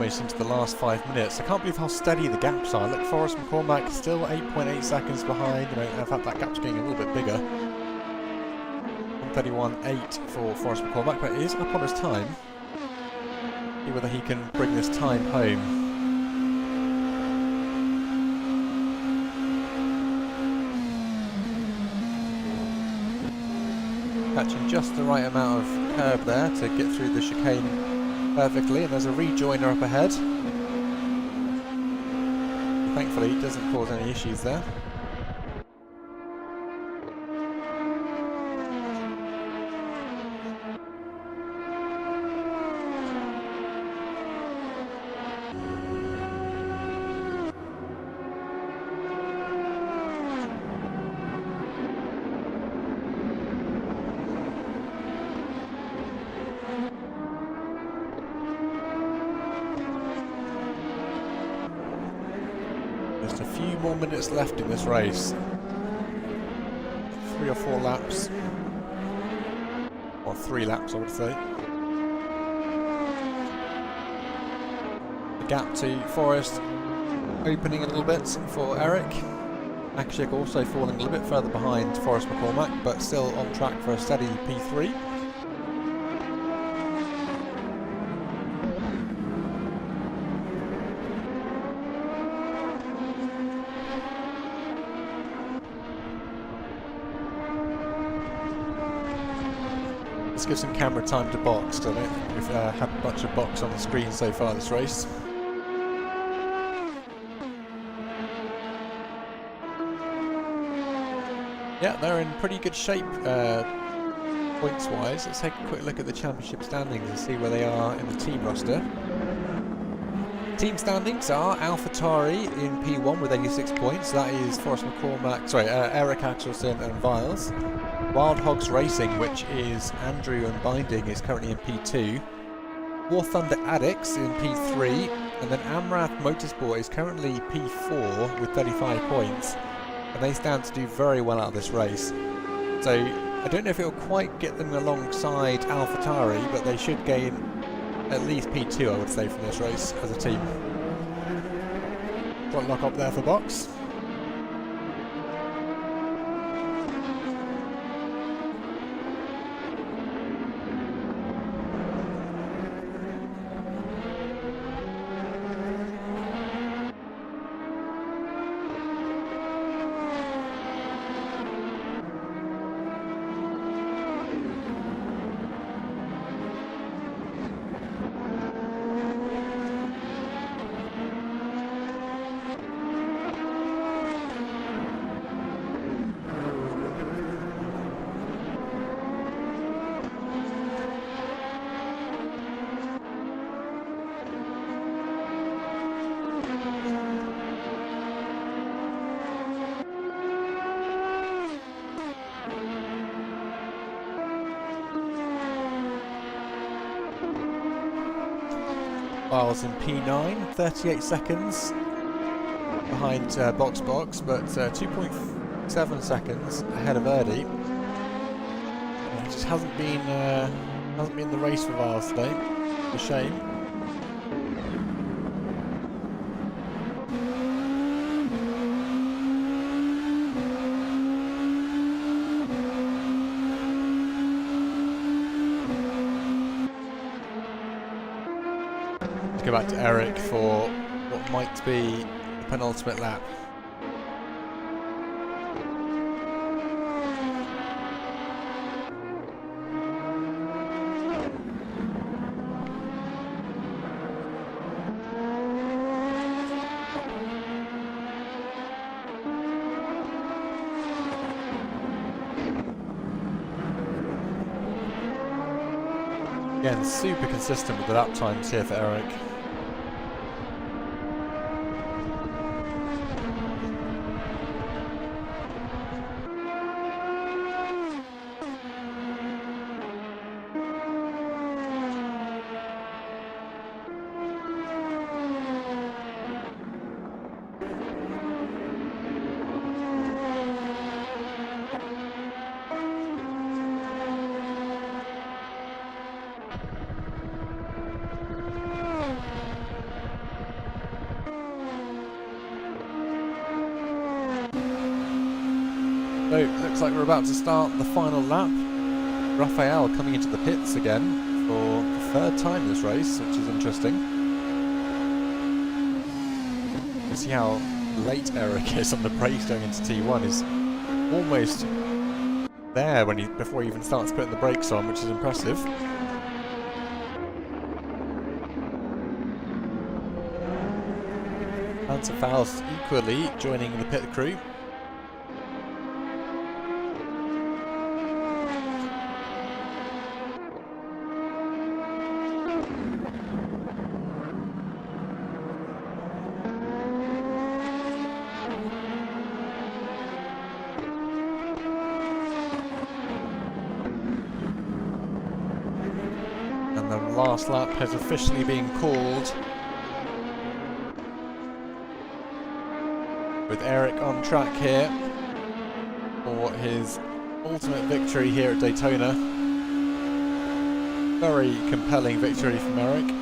Almost into the last 5 minutes. I can't believe how steady the gaps are. Look, Forrest McCormack still 8.8 seconds behind. You know, in fact, that gap's getting a little bit bigger. 1:31.8 for Forrest McCormack, but it is up on his time. See whether he can bring this time home. Catching just the right amount of curb there to get through the chicane perfectly, and there's a rejoiner up ahead. Thankfully it doesn't cause any issues there. Just a few more minutes left in this race. 3 or 4 laps. Or 3 laps, I would say. The gap to Forrest opening a little bit for Eric. Akshik also falling a little bit further behind Forrest McCormack, but still on track for a steady P3. Let's give some camera time to box. I don't think we've had much of box on the screen so far this race. Yeah, they're in pretty good shape points-wise. Let's take a quick look at the championship standings and see where they are in the team roster. Team standings are AlphaTauri in P1 with 86 points. That is Forrest McCormack, Eric Axelsen and Viles. Wild Hogs Racing, which is Andrew and Binding, is currently in P2. War Thunder Addicts in P3, and then Amrath Motorsport is currently P4 with 35 points, and they stand to do very well out of this race. So I don't know if it'll quite get them alongside AlphaTauri, but they should gain at least P2, I would say, from this race as a team. Got lock up there for box. Miles in P9, 38 seconds behind Box, but 2.7 seconds ahead of Erdy. It just hasn't been the race for Miles today. A shame. Go back to Eric for what might be the penultimate lap. Again, super consistent with the lap times here for Eric. So, looks like we're about to start the final lap. Raphael coming into the pits again for the third time this race, which is interesting. You see how late Eric is on the brakes going into T1. Is almost there before he even starts putting the brakes on, which is impressive. Panzer Faust equally joining the pit crew. And the last lap has officially been called, with Eric on track here for his ultimate victory here at Daytona. Very compelling victory from Eric.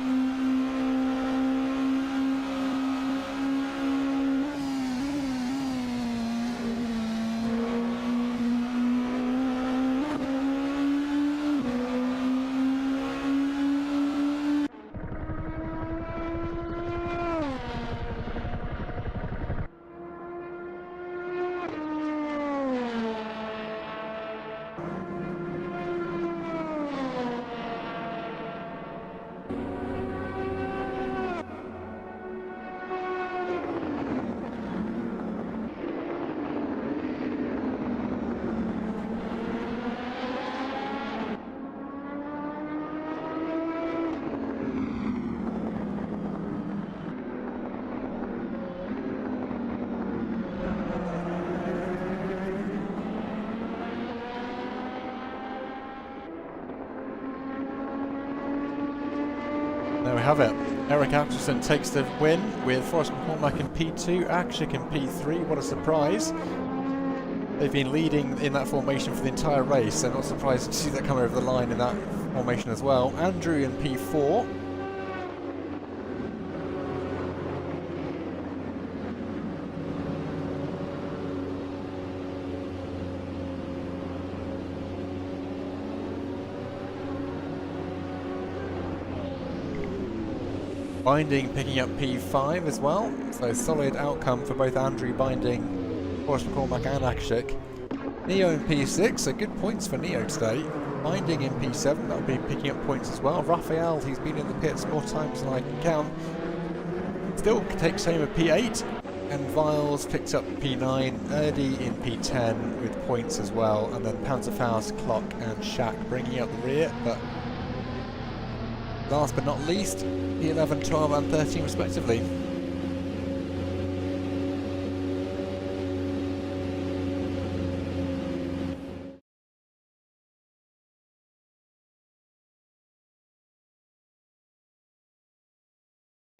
There we have it. Eric Axelson takes the win with Forrest McCormack in P2, Akshik in P3. What a surprise. They've been leading in that formation for the entire race, so not surprised to see that come over the line in that formation as well. Andrew in P4. Binding picking up P5 as well, so solid outcome for both Andrew Binding, Forrest McCormack and Akshik. Neo in P6, so good points for Neo today. Binding in P7, that'll be picking up points as well. Raphael, he's been in the pits more times than I can count, still takes home a P8. And Viles picked up P9, Erdy in P10 with points as well, and then Panzerfaust, Clock and Shaq bringing up the rear, but last but not least, P11, 12 and 13 respectively.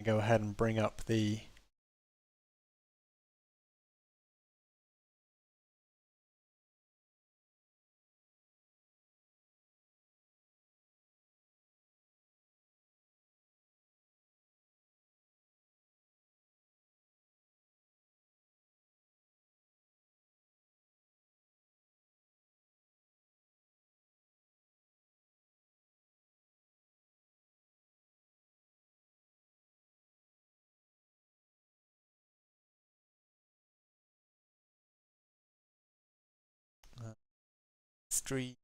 Go ahead and bring up the street.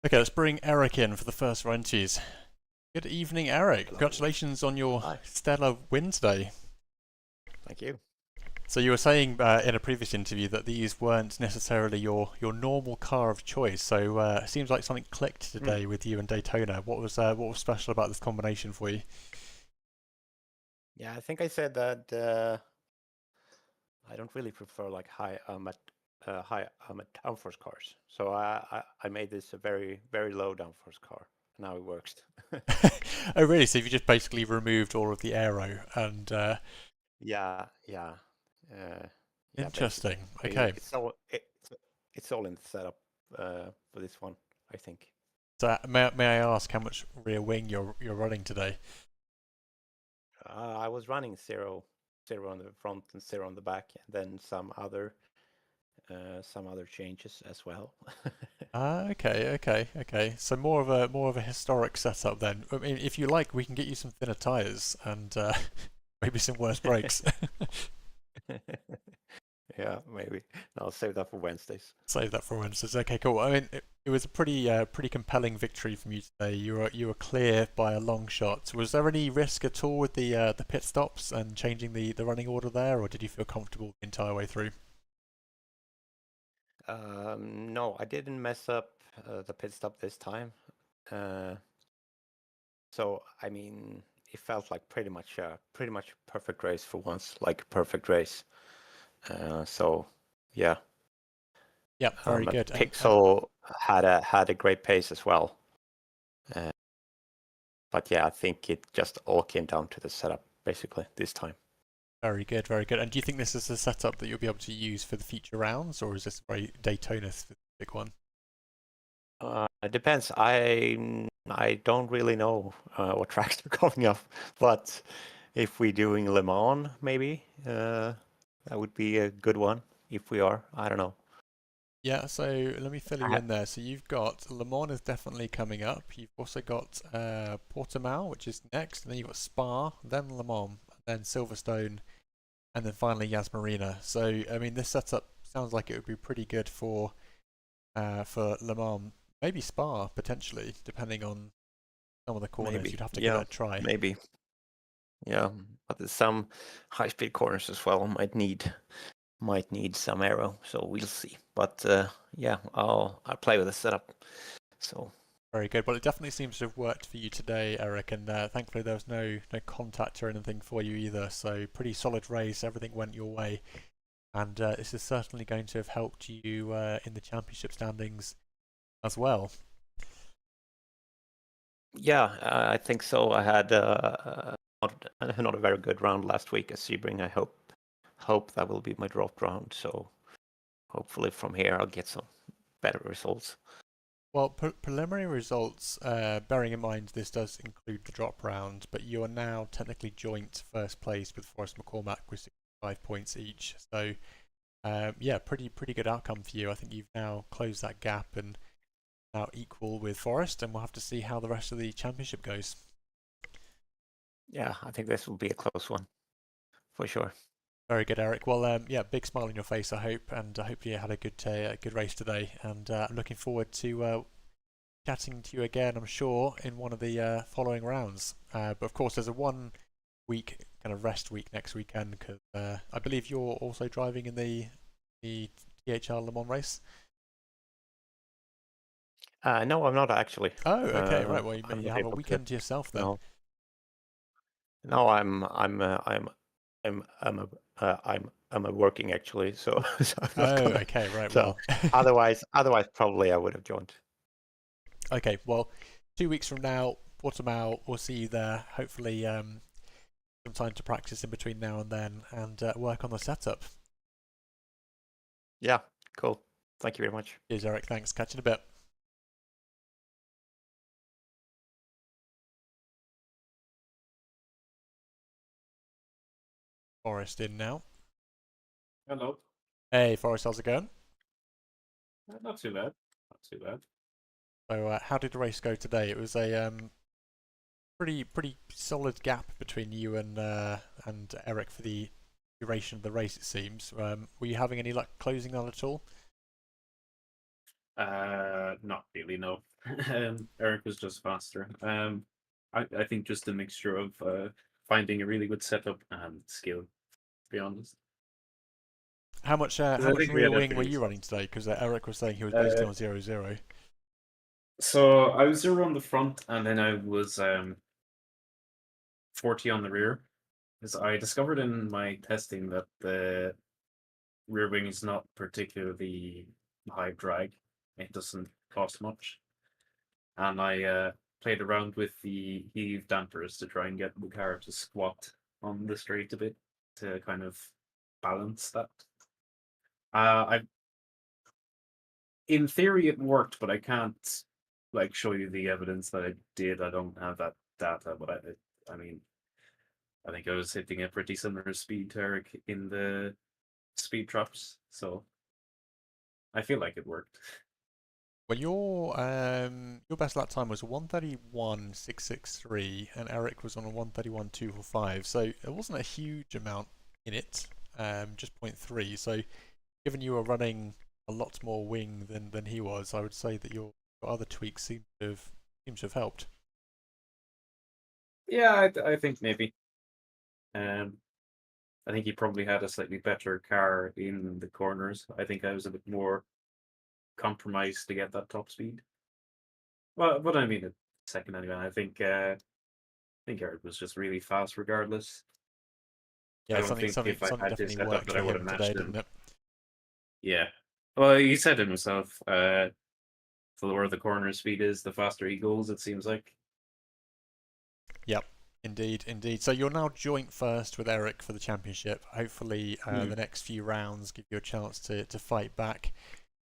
Okay, let's bring Eric in for the first row entries. Good evening, Eric. Hello. Congratulations on your stellar win today. Thank you. So you were saying in a previous interview that these weren't necessarily your normal car of choice. So it seems like something clicked today with you and Daytona. What was special about this combination for you? Yeah, I think I said that I don't really prefer like high downforce cars. So I made this a very low downforce car. Now it works. Oh, really? So you just basically removed all of the aero and Yeah. interesting. Basically. Okay. It's all in the setup for this one, I think. So may I ask how much rear wing you're running today? I was running zero on the front and zero on the back, and then some other changes as well. Okay. So more of a historic setup then. I mean, if you like, we can get you some thinner tires and maybe some worse brakes. Yeah, maybe. I'll save that for Wednesdays. Save that for Wednesdays. Okay, cool. I mean, it was a pretty compelling victory from you today. You were clear by a long shot. Was there any risk at all with the pit stops and changing the running order there, or did you feel comfortable the entire way through? No, I didn't mess up the pit stop this time. So I mean, it felt like pretty much perfect race for once, like a perfect race. So yeah. Yeah, very But good. Pixel had a great pace as well. But yeah, I think it just all came down to the setup basically this time. Very good, very good. And do you think this is a setup that you'll be able to use for the future rounds, or is this a very Daytona specific one? It depends. I don't really know what tracks are coming up, but if we're doing Le Mans, maybe that would be a good one. If we are, I don't know. Yeah, so let me fill you in there. So you've got Le Mans is definitely coming up. You've also got Portimao, which is next, and then you've got Spa, then Le Mans, then Silverstone, and then finally Yas Marina. So I mean, this setup sounds like it would be pretty good for Le Mans, maybe Spa potentially, depending on some of the corners. Maybe. You'd have to give it a try. Maybe. Yeah, but there's some high-speed corners as well. Might need some aero, so we'll see. But yeah, I'll play with the setup. So very good. Well, it definitely seems to have worked for you today, Eric, and thankfully there was no contact or anything for you either. So pretty solid race. Everything went your way, and this is certainly going to have helped you in the championship standings as well. yeah, I think so. I had not a very good round last week at Sebring. I hope hope that will be my drop round. So hopefully from here I'll get some better results. Well, preliminary results, bearing in mind this does include the drop round, but you are now technically joint first place with Forrest McCormack with 65 points each. So, yeah, pretty good outcome for you. I think you've now closed that gap and now equal with Forrest, and we'll have to see how the rest of the championship goes. Yeah, I think this will be a close one for sure. Very good, Eric. Well, yeah, big smile on your face, I hope, and I hope you had a good race today. And I'm looking forward to chatting to you again, I'm sure, in one of the following rounds. But of course, there's a 1 week kind of rest week next weekend because I believe you're also driving in the THR Le Mans race. No, I'm not actually. Oh, okay, right. Well, I'm you not have a able weekend to yourself then. No, I'm working actually, so, so I'm not Oh, gonna. okay, right. So Well, otherwise probably I would have joined. okay. Well, 2 weeks from now, Portimao, we'll see you there. Hopefully, some time to practice in between now and then, and work on the setup. Yeah, cool. Thank you very much. Cheers, Eric. Thanks. Catch you in a bit. Forrest in now. Hello. Hey, Forrest, how's it going? Not too bad. Not too bad. So, how did the race go today? It was a pretty solid gap between you and Eric for the duration of the race. It seems. Were you having any luck closing that at all? Not really, no. Eric was just faster. I think just a mixture of finding a really good setup and skill, to be honest. How much I think we rear had a wing were pretty you running today? Because Eric was saying he was Uh, basically on 0-0. So I was 0 on the front, and then I was 40 on the rear. Because I discovered in my testing that the rear wing is not particularly high drag. It doesn't cost much. And I played around with the heave dampers to try and get the car to squat on the straight a bit to kind of balance that. I in theory it worked, but I can't like show you the evidence that I did. I don't have that data, but I mean, I think I was hitting a pretty similar speed to Eric in the speed traps, so I feel like it worked. Well, your best lap time was 1:31.663, and Eric was on a 1:31.245. So it wasn't a huge amount in it, just 0.3. So given you were running a lot more wing than he was, I would say that your other tweaks seem to have helped. Yeah, I think maybe. I think he probably had a slightly better car in the corners. I think I was a bit more compromised to get that top speed. Well, but I mean, a second anyway. I think Eric was just really fast, regardless. I Yeah, don't think something if I had this definitely setup worked that I for would him have today, matched didn't him. it? Yeah. Well, he said it himself. The lower the corner speed is, the faster he goes. It seems like. Yep, indeed. So you're now joint first with Eric for the championship. Hopefully, the next few rounds give you a chance to fight back.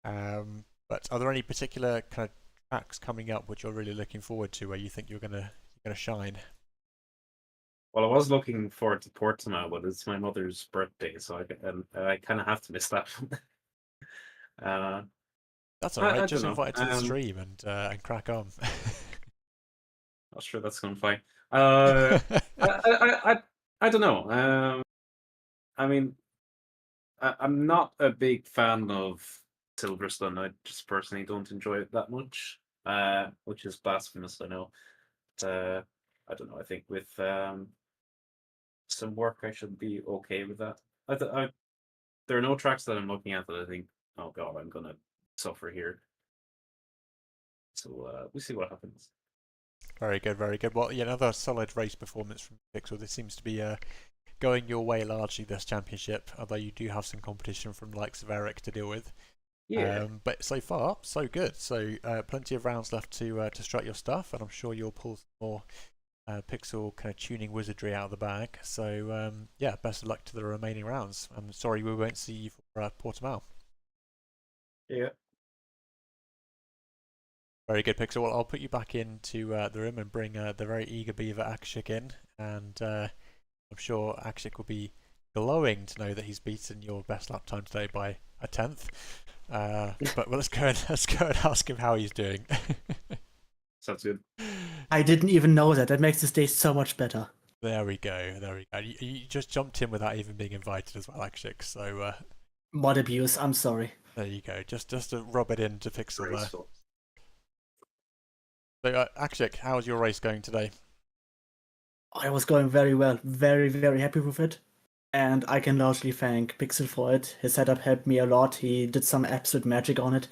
But are there any particular kind of tracks coming up which you're really looking forward to, where you think you're gonna shine? Well, I was looking forward to Portimao, but it's my mother's birthday, so I kind of have to miss that one. uh, That's all right. I don't Just know. invite it to the stream and crack on. Not sure that's going to fly. I don't know. I mean, I'm not a big fan of Silverstone. I just personally don't enjoy it that much, which is blasphemous, I know. But, I don't know. I think with some work, I should be okay with that. There are no tracks that I'm looking at that I think, oh god, I'm gonna suffer here. So we see what happens. Very good, very good. Well, yeah, another solid race performance from Pixel. This seems to be going your way largely this championship, although you do have some competition from the likes of Eric to deal with. Yeah. But so far, so good. So plenty of rounds left to strut your stuff, and I'm sure you'll pull some more Pixel kind of tuning wizardry out of the bag. So yeah, best of luck to the remaining rounds. I'm sorry we won't see you for Portimao. Yeah. Very good, Pixel. Well, I'll put you back into the room and bring the very eager beaver Akshik in, and I'm sure Akshik will be glowing to know that he's beaten your best lap time today by a 10th. But let's go and ask him how he's doing. Sounds good. I didn't even know that. That makes this day so much better. There we go. There we go. You just jumped in without even being invited as well, Akshik. So Mod abuse. I'm sorry. there you go. Just to rub it into Pixel there. Graceful. So Akshik, how's your race going today? I was going very well. Very, very happy with it. And I can largely thank Pixel for it. His setup helped me a lot. He did some absolute magic on it,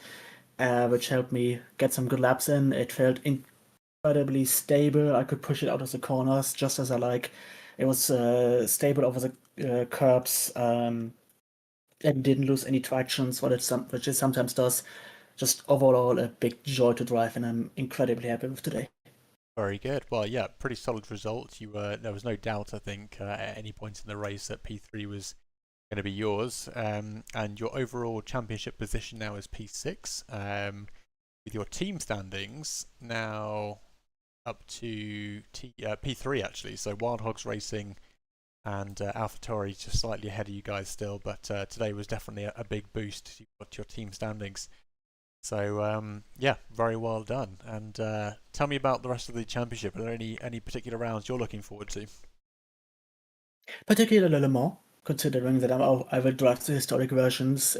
which helped me get some good laps in. It felt incredibly stable. I could push it out of the corners just as I like. It was stable over the curbs. And didn't lose any tractions, which it sometimes does. Just overall a big joy to drive, and I'm incredibly happy with today. Very good. Well, yeah, pretty solid result. There was no doubt, I think, at any point in the race that P3 was going to be yours. And your overall championship position now is P6, with your team standings now up to P3 actually. So Wild Hogs Racing and AlphaTauri just slightly ahead of you guys still, but today was definitely a big boost to your team standings. So yeah, very well done. And tell me about the rest of the championship. Are there any particular rounds you're looking forward to? Particularly Le Mans, considering that I will drive the historic versions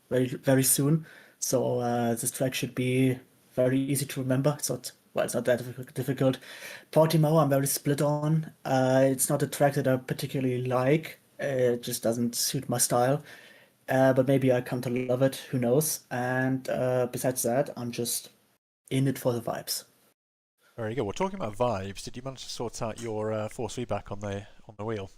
very, very soon. So this track should be very easy to remember. It's not that difficult. Portimao, I'm very split on. It's not a track that I particularly like. It just doesn't suit my style. But maybe I come to love it. Who knows? And besides that, I'm just in it for the vibes. Very good. Well, talking about vibes, did you manage to sort out your force feedback on the wheel?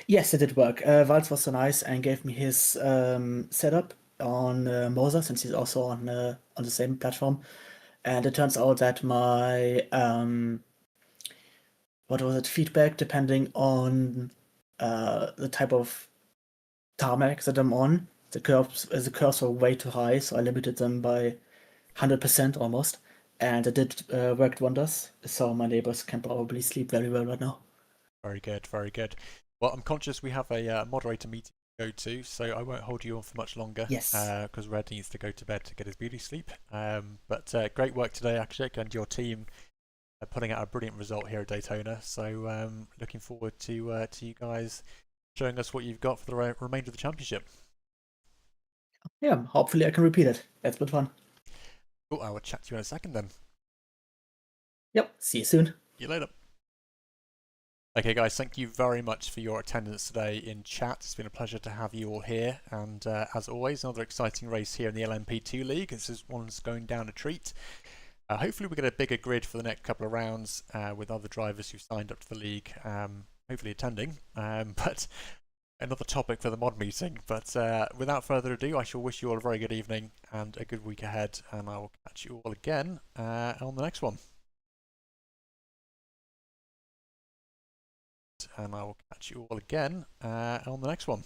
Yes, it did work. Valls was so nice and gave me his setup on Moza, since he's also on the same platform. And it turns out that my feedback, depending on the type of tarmac that I'm on, the curves were way too high, so I limited them by 100% almost, and it did worked wonders. So my neighbors can probably sleep very well right now. Very good, very good. Well, I'm conscious we have a moderator meeting to go to, so I won't hold you on for much longer. Yes. Because Red needs to go to bed to get his beauty sleep. But great work today, Akshik, and your team putting out a brilliant result here at Daytona. So looking forward to you guys showing us what you've got for the remainder of the championship. Yeah, hopefully I can repeat it. That's been fun. Cool, I will chat to you in a second then. Yep, see you soon. See you later. Okay guys, thank you very much for your attendance today in chat. It's been a pleasure to have you all here, and as always, another exciting race here in the LMP2 League. This one's going down a treat. Hopefully we get a bigger grid for the next couple of rounds with other drivers who signed up to the league, hopefully attending. But another topic for the mod meeting. But without further ado, I shall wish you all a very good evening and a good week ahead, and I will catch you all again on the next one. And I will catch you all again on the next one.